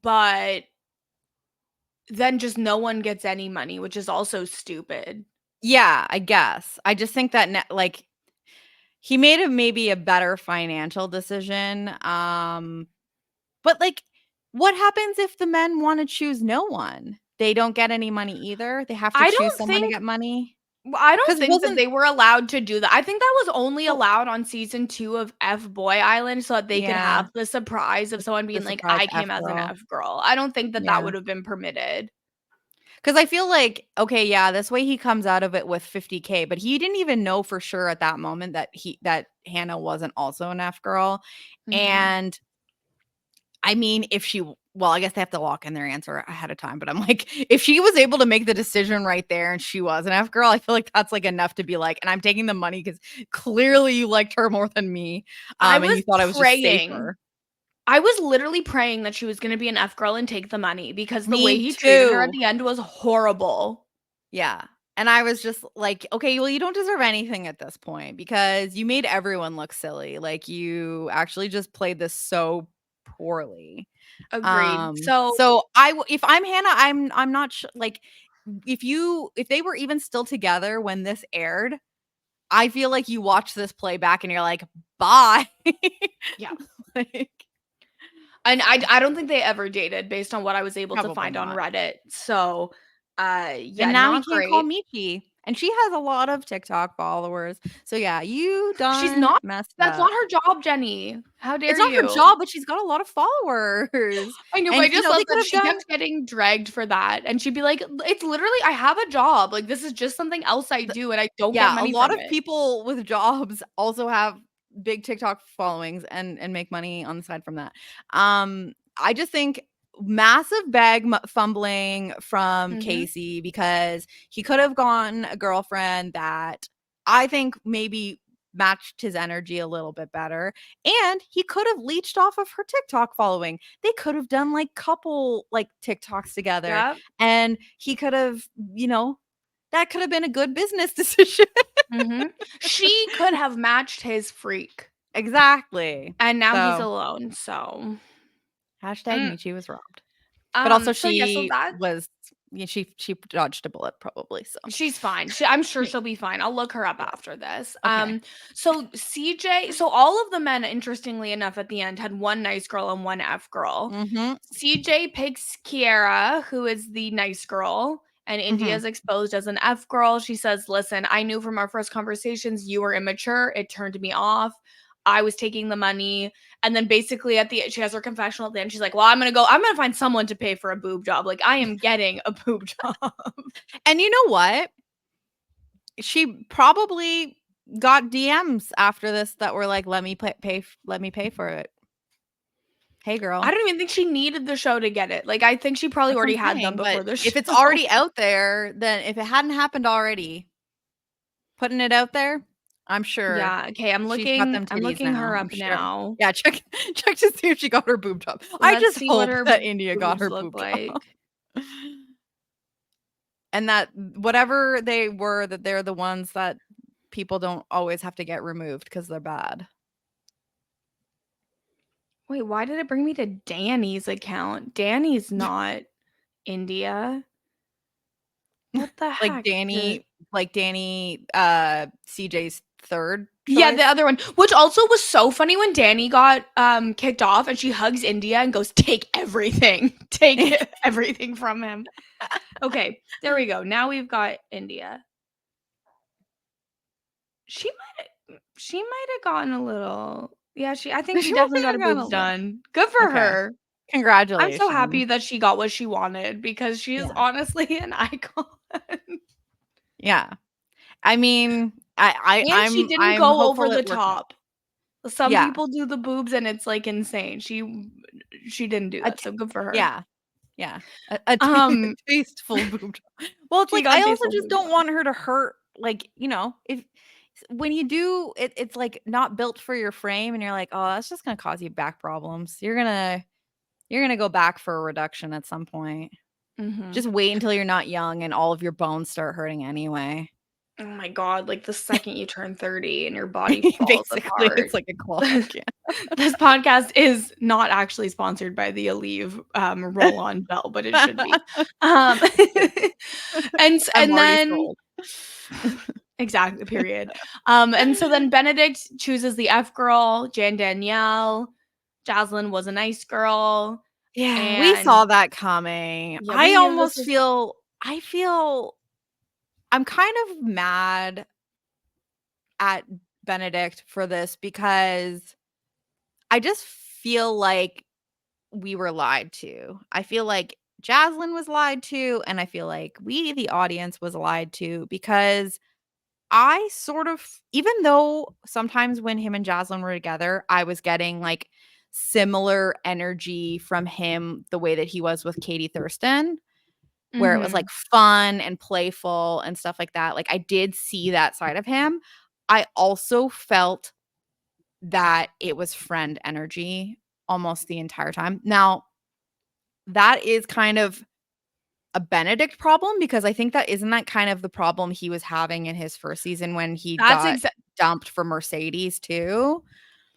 but then just no one gets any money, which is also stupid. Yeah, I guess. I just think that like, he made a maybe a better financial decision, but, like, what happens if the men wanna choose no one? They don't get any money either? They have to I choose don't someone to think get money? I don't 'Cause think that wasn't they were allowed to do that. I think that was only so allowed on season 2 of FBoy Island so that they could yeah, have the surprise of someone the being like, surprise "I F came as an girl. F girl." I don't think that that Yeah. would have been permitted. 'Cause I feel like, okay, yeah, this way he comes out of it with 50K, but he didn't even know for sure at that moment that Hannah wasn't also an F girl, Mhm. and I mean, well, I guess they have to lock in their answer ahead of time, but I'm like, if she was able to make the decision right there and she was an F girl, I feel like that's like enough to be like, and I'm taking the money because clearly you liked her more than me. I And was you thought I was just praying. safer. I was literally praying that she was gonna be an F girl and take the money because the way Me he treated her at too. the end was horrible. Yeah. And I was just like, okay, well, you don't deserve anything at this point because you made everyone look silly. Like you actually just played this so poorly. Agreed. So So if I'm Hannah, I'm not like if they were even still together when this aired, I feel like you watch this play back and you're like, bye. yeah. Like, And I don't think they ever dated based on what I was able to probably find on not. Reddit. So yeah, And now he not can't call great. Michi. And she has a lot of TikTok followers. So yeah, you She's done not messed that's not up. her job, Jenny. How It's dare not her you? job, but she's got a lot of followers. I know, but And I just they love could that have she done. kept getting dragged for that. And she'd be like, it's literally, I have a job. Like, this is just something else I do, and I don't get Yeah, a money lot from of it. people with jobs also have big TikTok followings and make money on the side from that. I just think massive bag fumbling from Mhm. Casey because he could have gotten a girlfriend that I think maybe matched his energy a little bit better, and he could have leached off of her TikTok following. They could have done like couple like TikToks together, Yep. and he could have, that could have been a good business decision. Mhm. She could have matched his freak, Exactly. and now he's So, alone, so hashtag mm. Michi was robbed. But also So yeah, so she that was she dodged a bullet probably, so. she's fine. I'm sure she'll be fine. I'll look her up Yeah. after this. Okay. So CJ, so all of the men, interestingly enough, at the end had one nice girl and one F girl. Mhm. CJ picks Kiara, who is the nice girl, and India Mhm. is exposed as an F girl. She says, "Listen, I knew from our first conversations you were immature. It turned me off. I was taking the money." And then basically at the she has her confessional at the end. She's like, "Well, I'm gonna find someone to pay for a boob job. Like I am getting a boob job." And you know what? She probably got DMs after this that were like, "Let me let me pay for it. Hey, I girl." don't even think she needed the show to get it. Like I think she probably That's what already I'm had them saying, but before the if show. it's already out there, then if it hadn't happened already, putting it out there, I'm sure Yeah, okay, she's got them I'm titties looking now, her I'm up sure. now. Yeah, check to see if she got her boob job. I Let's just see what hope her that India got boobs her look boob job. like. And that whatever they were, that they're the ones that people don't always have to get removed because 'cause they're bad. Wait, why did it bring me to Danny's account? Danny's not India. What the Like heck? Danny, CJ's 3rd Yeah, the choice. other one, which also was so funny when Danny got kicked off and she hugs India and goes, "Take everything. Take everything from him." Okay, there we go. Now we've got India. She might have gotten a little. Yeah, I think she She might definitely got have her gotten a boobs little. done. Good for Okay. her. I'm so Congratulations. happy that she got what she wanted because she is Yeah. honestly an icon. Yeah. I mean, And she didn't I'm go over hopeful the it worked out. top. Some Yeah. people do the boobs and it's, like, insane. She didn't do A that, t so good for her. Yeah. Yeah. A Um, tasteful boob job. Well, it's she like, I got also tasteful just boob don't job. want her to hurt, like, if when you do it, it's, like, not built for your frame and you're like, "Oh, that's just gonna cause you back problems." You're gonna go back for a reduction at some point. Mhm. Just wait until you're not young and all of your bones start hurting anyway. Oh my god, like, the second you turn 30 and your body falls Basically, apart. it's like a clock, yeah. This podcast is not actually sponsored by the Aleve, roll-on belt, but it should be. Um, Good. I'm and already then sold. exactly, period. And so then Benedict chooses the F girl, Jan Danielle. Jaslyn was a nice girl, Yeah, we and saw that coming. yeah, we knew this was I feel I'm kind of mad at Benedict for this because I just feel like we were lied to. I feel like Jaslyn was lied to, and I feel like we, the audience, was lied to because I sort of, even though sometimes when him and Jaslyn were together, I was getting like similar energy from him the way that he was with Katie Thurston, where it was like fun and playful and stuff like that. Like I did see that side of him. I also felt that it was friend energy almost the entire time. Now, that is kind of a Benedict problem, because I think isn't that kind of the problem he was having in his first season when he got dumped for Mercedes too?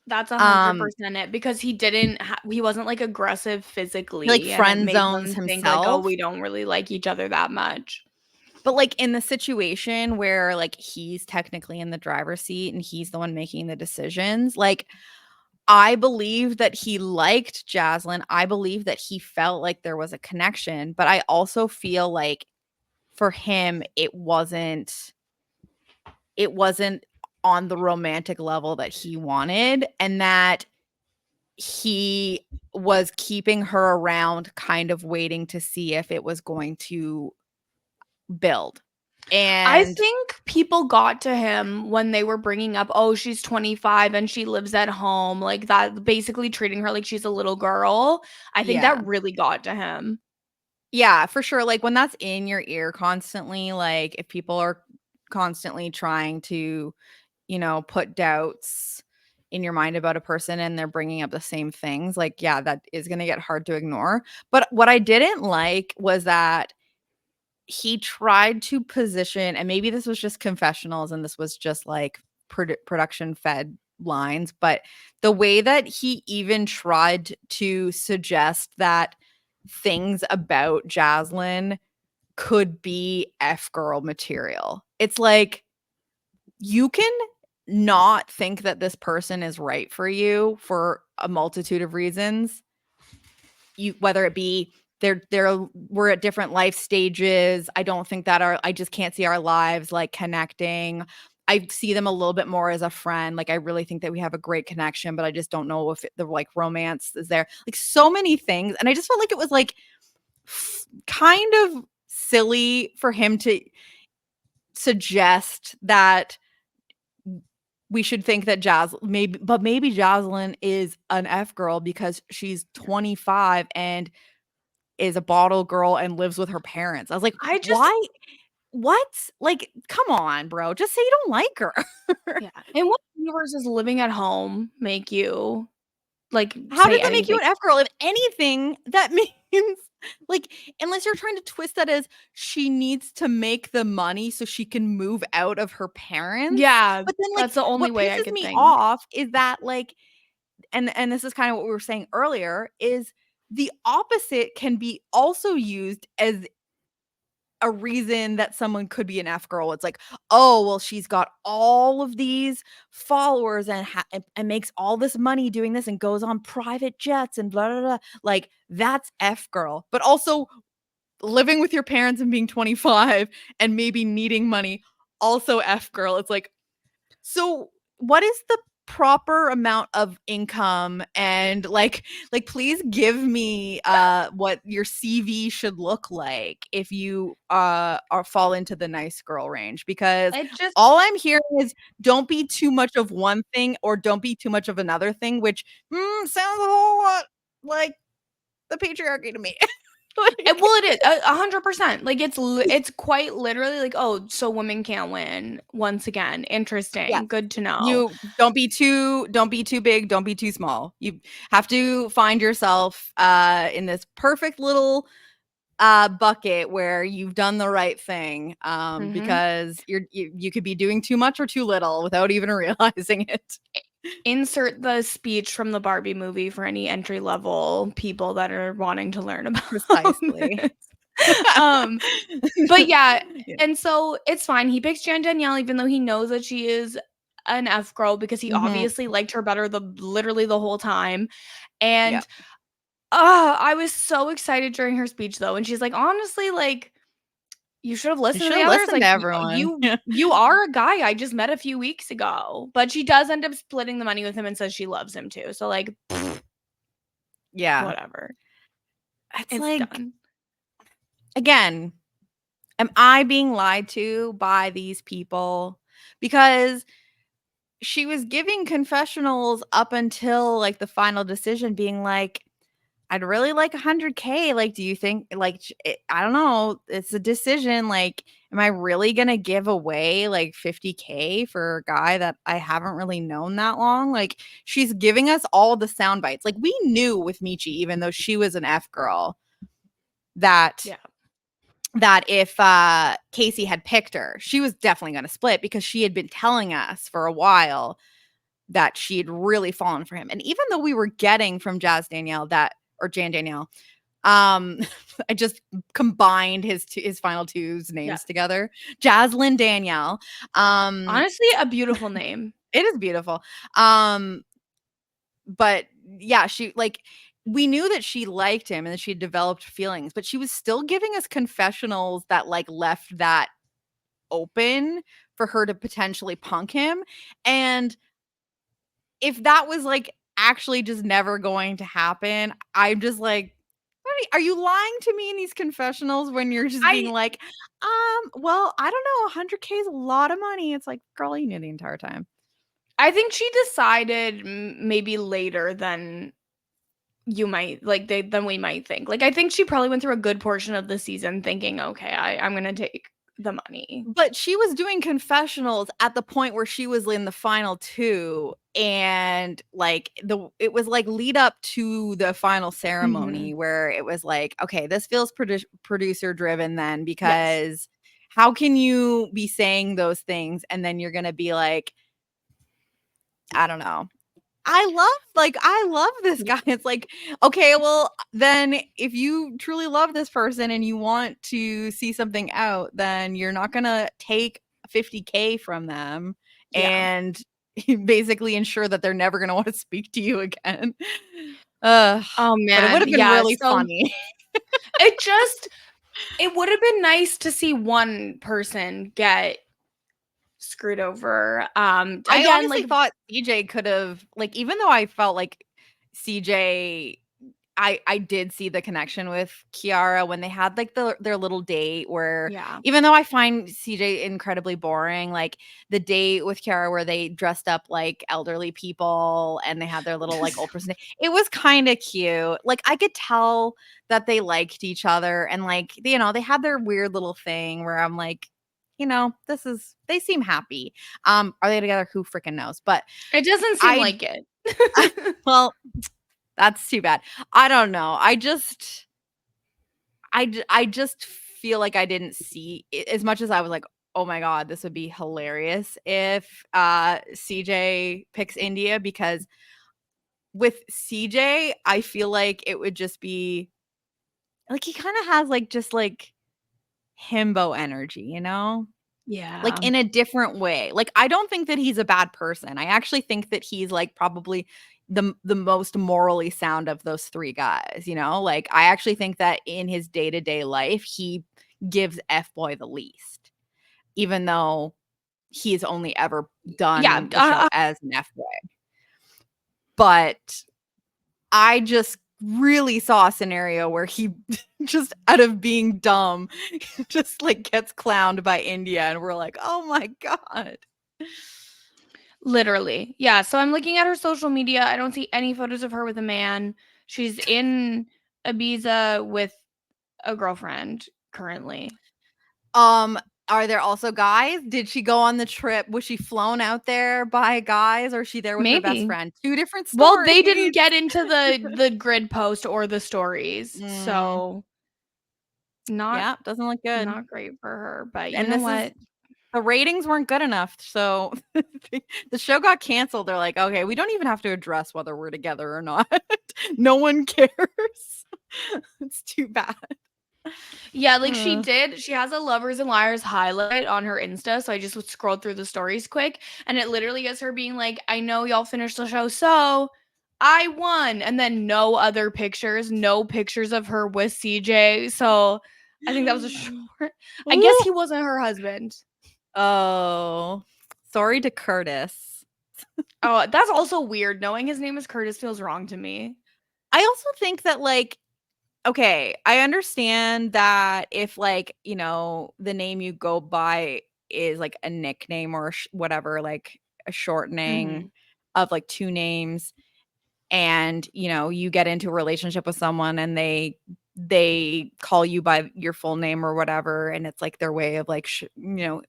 That's 100% it, because he didn't he wasn't like aggressive physically, like and it friend made zones them think like, oh, himself. we don't really like each other that much. But like in the situation where like he's technically in the driver's seat and he's the one making the decisions, like I believe that he liked Jaslyn. I believe that he felt like there was a connection, but I also feel like for him it wasn't on the romantic level that he wanted, and that he was keeping her around kind of waiting to see if it was going to build. And I think people got to him when they were bringing up, oh, she's 25 and she lives at home, like that, basically treating her like she's a little girl. I think that really got to him. Yeah, for sure. Like when that's in your ear constantly, like if people are constantly trying to, put doubts in your mind about a person and they're bringing up the same things, like, yeah, that is going to get hard to ignore. But what I didn't like was that he tried to position, and maybe this was just confessionals and this was just like production fed lines, but the way that he even tried to suggest that things about Jaslyn could be F-girl material. It's like, you can not think that this person is right for you for a multitude of reasons. Whether it be we're at different life stages. I don't think that I just can't see our lives like connecting. I see them a little bit more as a friend. Like I really think that we have a great connection, but I just don't know if the like romance is there. Like so many things. And I just felt like it was like kind of silly for him to suggest that we should think that maybe Jaslyn is an F girl because she's 25 and is a bottle girl and lives with her parents. I was like, why? What? Like, come on, bro. Just say you don't like her. Yeah. In what universe does living at home make you like How say does that make you anything? an F girl? If anything, that means like, unless you're trying to twist that as she needs to make the money so she can move out of her parents. Yeah, But then like that's the only what way I pisses could me think. off is that like, and this is kind of what we were saying earlier, is the opposite can be also used as a reason that someone could be an F girl. It's like, oh, well, she's got all of these followers and makes all this money doing this and goes on private jets and blah, blah, blah. Like, that's F girl. But also living with your parents and being 25 and maybe needing money, also F girl. It's like, so what is the proper amount of income, and like please give me what your CV should look like if you fall into the nice girl range, because all I'm hearing is don't be too much of one thing or don't be too much of another thing, which sounds a whole lot like the patriarchy to me. Well, it is 100%. Like it's quite literally like, oh, so women can't win once again. Interesting. Yeah. Good to know. You don't be too big, don't be too small. You have to find yourself in this perfect little bucket where you've done the right thing, because you could be doing too much or too little without even realizing it. Insert the speech from the Barbie movie for any entry level people that are wanting to learn about precisely. But yeah, and so it's fine. He picks Danielle even though he knows that she is an F girl, because he obviously liked her better literally the whole time. And I was so excited during her speech though, and she's like, honestly, like, you should have listened to the others. Like, to everyone. You are a guy I just met a few weeks ago. But she does end up splitting the money with him and says she loves him too. So like, yeah, whatever. It's like, done. Again, am I being lied to by these people? Because she was giving confessionals up until like the final decision, being like, I'd really like 100K. Like, do you think, like, I don't know, it's a decision. Like, am I really going to give away like 50K for a guy that I haven't really known that long? Like, she's giving us all the sound bites. Like, we knew with Michi, even though she was an F girl, that Yeah. that if Casey had picked her, she was definitely going to split, because she had been telling us for a while that she had really fallen for him. And even though we were getting from Jan Danielle, I just combined his final two's names together. Jaslyn Danielle. Honestly, a beautiful name. It is beautiful. But yeah, she, like, we knew that she liked him and that she had developed feelings, but she was still giving us confessionals that like left that open for her to potentially punk him. And if that was like actually just never going to happen, I'm just like, are you lying to me in these confessionals when you're just being like, well, I don't know, 100K is a lot of money. It's like, girl, you knew the entire time. I think she decided maybe later than you might than we might think. Like, I think she probably went through a good portion of the season thinking, okay, I'm gonna take the money. But she was doing confessionals at the point where she was in the final two, and like it was like lead up to the final ceremony where it was like, okay, this feels producer driven then, because how can you be saying those things and then you're gonna be like, I don't know. I love this guy. It's like, okay, well, then if you truly love this person and you want to see something out, then you're not going to take 50K from them and basically ensure that they're never going to want to speak to you again. Oh man. But it would have been really funny. It would have been nice to see one person get screwed over. I honestly thought CJ could have, like, even though I felt like CJ, I did see the connection with Kiara when they had like their little date where, even though I find CJ incredibly boring, like the date with Kiara where they dressed up like elderly people and they had their little like old person, it was kind of cute. Like I could tell that they liked each other, and like, you know, they had their weird little thing where I'm like, you know, they seem happy. Are they together? Who freaking knows? But it doesn't seem like it. Well, that's too bad. I don't know. I just feel like I didn't see it, as much as I was like, oh my God, this would be hilarious if CJ picks India, because with CJ, I feel like it would just be like, he kind of has like just like himbo energy, you know? Yeah. Like in a different way. Like, I don't think that he's a bad person. I actually think that he's like probably the most morally sound of those three guys, you know? Like, I actually think that in his day-to-day life, he gives F-Boy the least, even though he's only ever done the show as an F-Boy. But I just really saw a scenario where he just, out of being dumb, just like gets clowned by India, and we're like, oh my God. Literally. Yeah. So I'm looking at her social media. I don't see any photos of her with a man. She's in Ibiza with a girlfriend currently. Are there also guys? Did she go on the trip? Was she flown out there by guys, or is she there with her best friend? Two different stories. Well, they didn't get into the grid post or the stories. So doesn't look good. Not great for her, but you know what? The ratings weren't good enough, so the show got canceled. They're like, okay, we don't even have to address whether we're together or not. No one cares. It's too bad. Yeah, like she did. She has a Lovers and Liars highlight on her Insta, so I just scrolled through the stories quick, and it literally is her being like, I know y'all finished the show, so I won. And then no other pictures, no pictures of her with CJ. So I think that was a short. I guess he wasn't her husband. Oh, sorry to Curtis. Oh, that's also weird. Knowing his name is Curtis feels wrong to me. I also think that, like, okay, I understand that if, like, you know, the name you go by is like a nickname or whatever, like, a shortening Mhm. of like two names, and you get into a relationship with someone and they call you by your full name or whatever, and it's like their way of like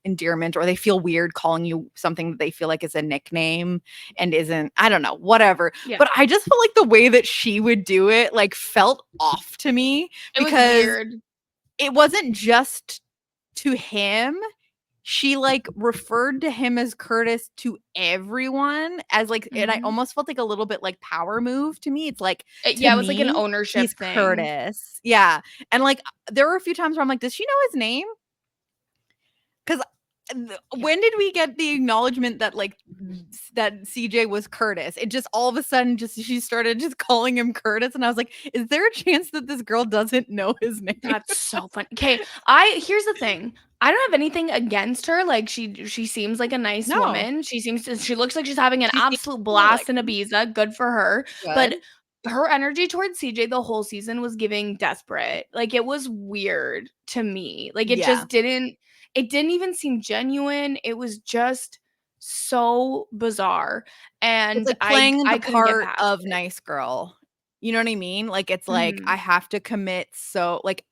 endearment, or they feel weird calling you something that they feel like is a nickname and isn't, I don't know, whatever. Yeah. But I just felt like the way that she would do it like felt off to me, It was because weird. it wasn't just to him. She like referred to him as Curtis to everyone as like, and I Mhm. almost felt like a little bit like power move to me. It's like, to Yeah, it was like an me, ownership he's thing. Curtis. Yeah. And like there were a few times where I'm like, does she know his name? Because Yeah. when did we get the acknowledgement that like that CJ was Curtis? It just all of a sudden just she started just calling him Curtis, and I was like, is there a chance that this girl doesn't know his name? That's so funny. Okay, here's the thing. I don't have anything against her. Like she seems like a nice No, woman. She looks like she's having an she seems absolute to like blast in Ibiza. Good for her. good. But her energy towards CJ the whole season was giving desperate. Like it was weird to me. Like Yeah. it didn't even seem genuine. It was just so bizarre. It's And like playing I the couldn't get part past of it. nice girl. You know what I mean? Like, it's like, I Mhm. have to commit, so like,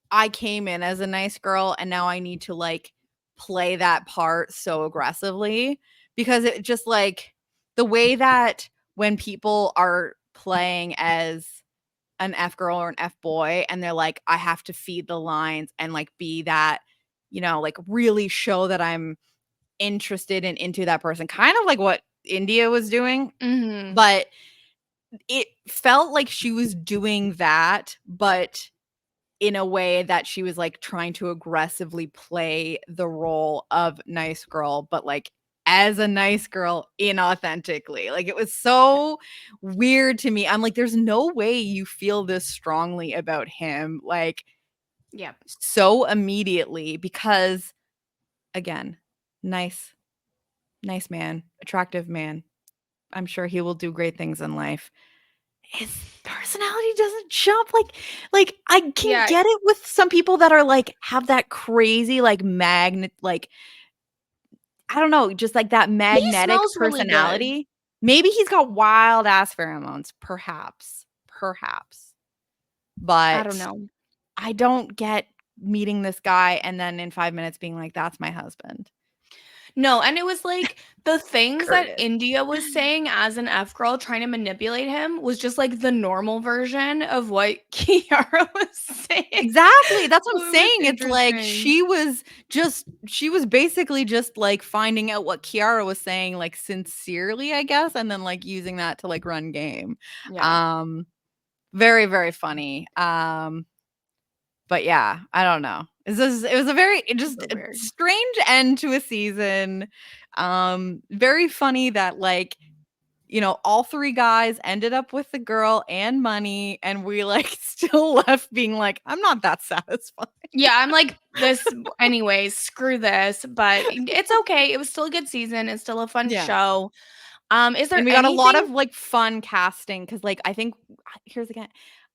I came in as a nice girl, and now I need to, like, play that part so aggressively, because it just, like, the way that when people are playing as an F girl or an F boy, and they're like, "I have to feed the lines and, like, be that," like, really show that I'm interested and into that person, kind of like what India was doing, Mhm. but it felt like she was doing that, but in a way that she was, like, trying to aggressively play the role of nice girl, but, like, as a nice girl inauthentically. Like, it was so weird to me. I'm like, "There's no way you feel this strongly about him, like, Yeah. so immediately," because, again, nice nice man, attractive man. I'm sure he will do great things in life. His personality doesn't jump like I can Yeah. get it with some people that are like have that crazy like magnet, like I don't know, just like that He magnetic smells really good. personality. Maybe he's got wild ass pheromones, perhaps. Perhaps. I don't But know. I don't get meeting this guy and then in 5 minutes being like, "That's my husband." No, and it was like the things that Curtis. India was saying as an F girl trying to manipulate him was just like the normal version of what Kiara was saying. Exactly, that's what I'm So it was saying, it's like interesting. she was basically just, like, finding out what Kiara was saying, like, sincerely, I guess, and then, like, using that to, like, run game. Yeah. Um, very, very funny, but yeah, I don't know. It was a very just Super a weird. strange end to a season, very funny that, like, all 3 guys ended up with the girl and money, and we, like, still left being like, "I'm not that satisfied." Yeah, I'm like this anyways, screw this, but it's okay. It was still a good season. It's still a fun Yeah, show. Is and there we got a lot anything of, like, fun casting because, like, I think here's again,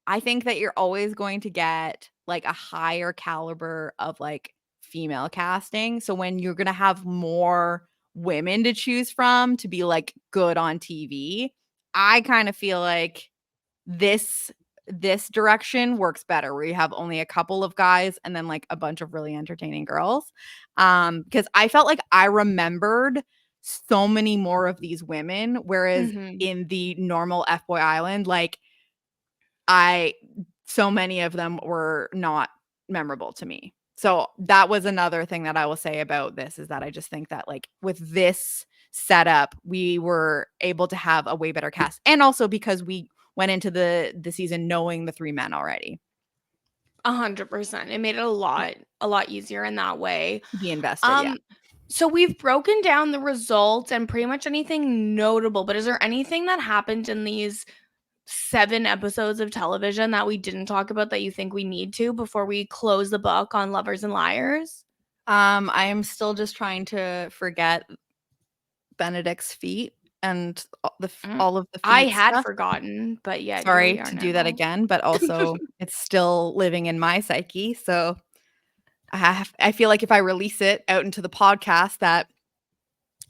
I think that you're always going to get, like, a higher caliber of, like, female casting, so when you're gonna have more women to choose from to be, like, good on TV, I kinda feel like this this direction works better where you have only a couple of guys and then like a bunch of really entertaining girls. Because I felt like I remembered so many more of these women, whereas Mhm. in the normal F-Boy Island, like I so many of them were not memorable to me. So that was another thing that I will say about this is that I just think that like with this setup, we were able to have a way better cast. And also because we went into the season knowing the 3 men already. 100%. It made it a lot easier in that way. Be invested, yeah. Um, so we've broken down the results and pretty much anything notable, but is there anything that happened in these 7 episodes of television that we didn't talk about that you think we need to before we close the book on Lovers and Liars? I am still just trying to forget Benedict's feet and Mm, all of the I feet had stuff. forgotten, but yet here Sorry we are to do that now. again, but also it's still living in my psyche, so I feel like if I release it out into the podcast that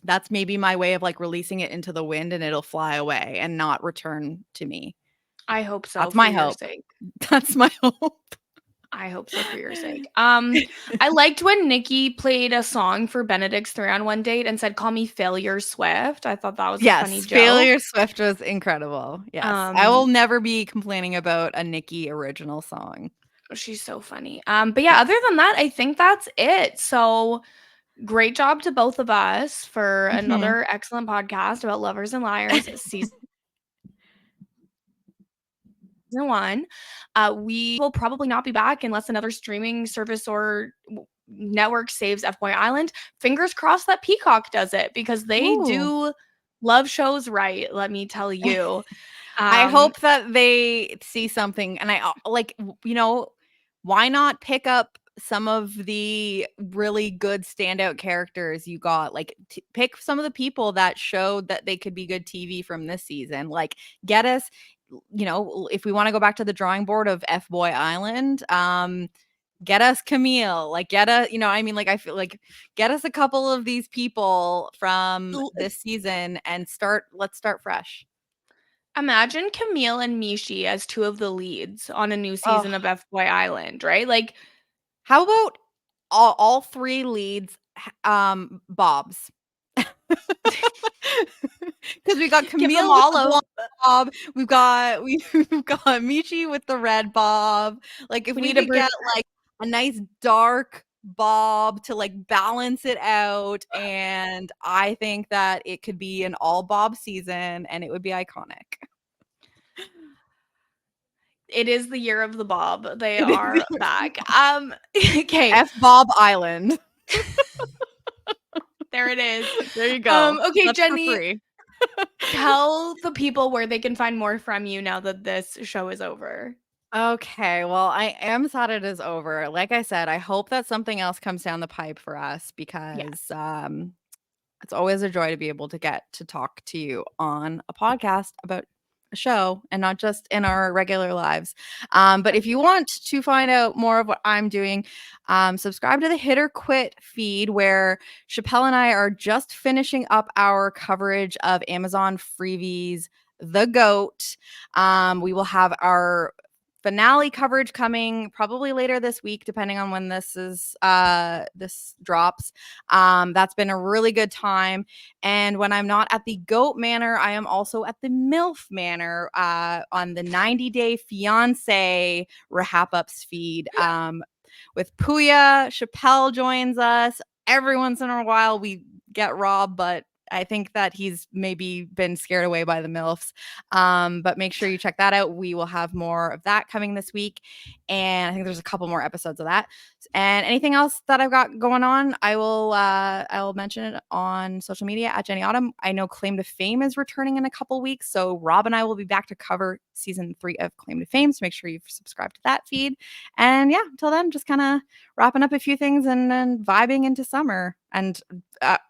that's maybe my way of like releasing it into the wind and it'll fly away and not return to me. I hope so That's for my your hope. sake. That's my hope. I hope so for your sake. I liked when Nikki played a song for Benedict's 3-on-1 date and said, "Call me Failure Swift." I thought that was a funny Yes, joke. Failure Swift was incredible. Yes. I will never be complaining about a Nikki original song. She's so funny. But yeah, other than that, I think that's it. So great job to both of us for another excellent podcast about Lovers and Liars season 1. We will probably not be back unless another streaming service or network saves FBoy Island. Fingers crossed that Peacock does it because they do love shows right, let me tell you. I hope that they see something, and I like, you know, why not pick up some of the really good standout characters you got? Like, pick some of the people that showed that they could be good TV from this season. Like, get us, you know, if we want to go back to the drawing board of FBoy Island, get us Camille, like get a, you know, I mean, like I feel like get us a couple of these people from this season and let's start fresh. Imagine Camille and Mishi as 2 of the leads on a new Oh, season of FBoy Island, right? Like, how about all 3 leads, Bobs? Because we got give them Camille with all the a blonde bob, we've got Michi with the red bob. Like, if we we need to could bring get, like, a nice dark bob to, like, balance it out, and I think that it could be an all bob season, and it would be iconic. It is the year of the Bob. They are back. Okay. F-Bob Island. There it is. There you go. Okay, That's for Jenny, free. tell the people where they can find more from you now that this show is over. Okay, well, I am sad it is over. Like I said, I hope that something else comes down the pipe for us because Yes. it's always a joy to be able to get to talk to you on a podcast about a show and not just in our regular lives. But if you want to find out more of what I'm doing, subscribe to the Hit or Quit feed where Chappelle and I are just finishing up our coverage of Amazon Freebies The Goat. We will have our finale coverage coming probably later this week, depending on when this drops. That's been a really good time. And when I'm not at the Goat Manor, I am also at the MILF Manor on the 90-Day Fiance RHAP Ups feed. With Puya, Chappelle joins us. Every once in a while we get Rob, but I think that he's maybe been scared away by the MILFs. But make sure you check that out. We will have more of that coming this week. And I think there's a couple more episodes of that. And anything else that I've got going on, I will mention it on social media at Jenny Autumn. I know Claim to Fame is returning in a couple weeks. So Rob and I will be back to cover season 3 of Claim to Fame. So make sure you've subscribed to that feed. And yeah, until then, just kind of wrapping up a few things and then vibing into summer. And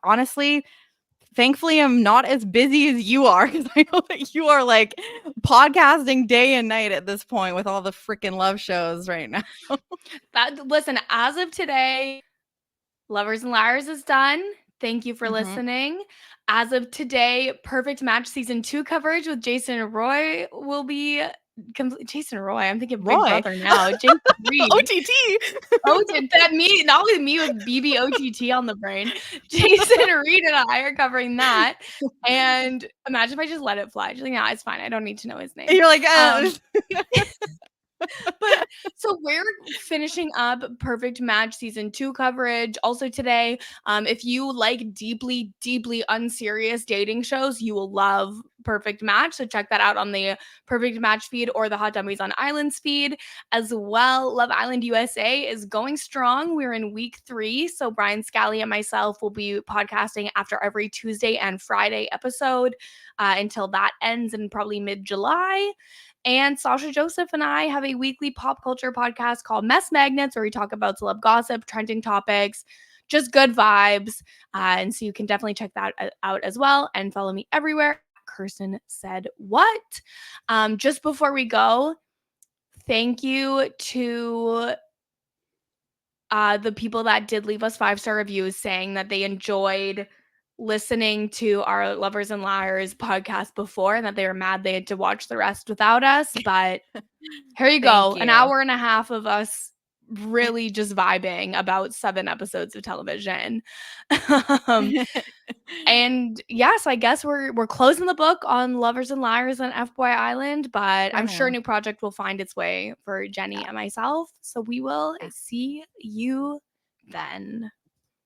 honestly, thankfully, I'm not as busy as you are because I know that you are like podcasting day and night at this point with all the freaking love shows right now. Listen, as of today, Lovers and Liars is done. Thank you for Mhm. listening. As of today, Perfect Match season 2 coverage with Jason and Roy will be complete. Jason Roy, I'm thinking Big Roy. Brother now. Jason Reed. OTT. Oh, did that me? Not with me with BBOTT on the brain. Jason Reed and I are covering that. And imagine if I just let it fly. Just like, nah, it's fine. I don't need to know his name. You're like, But so we're finishing up Perfect Match season 2 coverage. Also today, if you like deeply, deeply unserious dating shows, you will love Perfect Match. So check that out on the Perfect Match feed or the Hot Dummies on Islands feed as well. Love Island USA is going strong. We're in week 3. So Brian Scally and myself will be podcasting after every Tuesday and Friday episode until that ends in probably mid-July. And Sasha Joseph and I have a weekly pop culture podcast called Mess Magnets, where we talk about celeb gossip, trending topics, just good vibes. And so you can definitely check that out as well and follow me everywhere. Kirsten said what? Just before we go, thank you to the people that did leave us 5-star reviews saying that they enjoyed listening to our Lovers and Liars podcast before and that they were mad they had to watch the rest without us. But here you go. Thank An you. hour and a half of us really just vibing about 7 episodes of television. And yes, I guess we're closing the book on Lovers and Liars on FBoy Island, but I'm sure a now. new project will find its way for Jenny and myself. So we will see you then.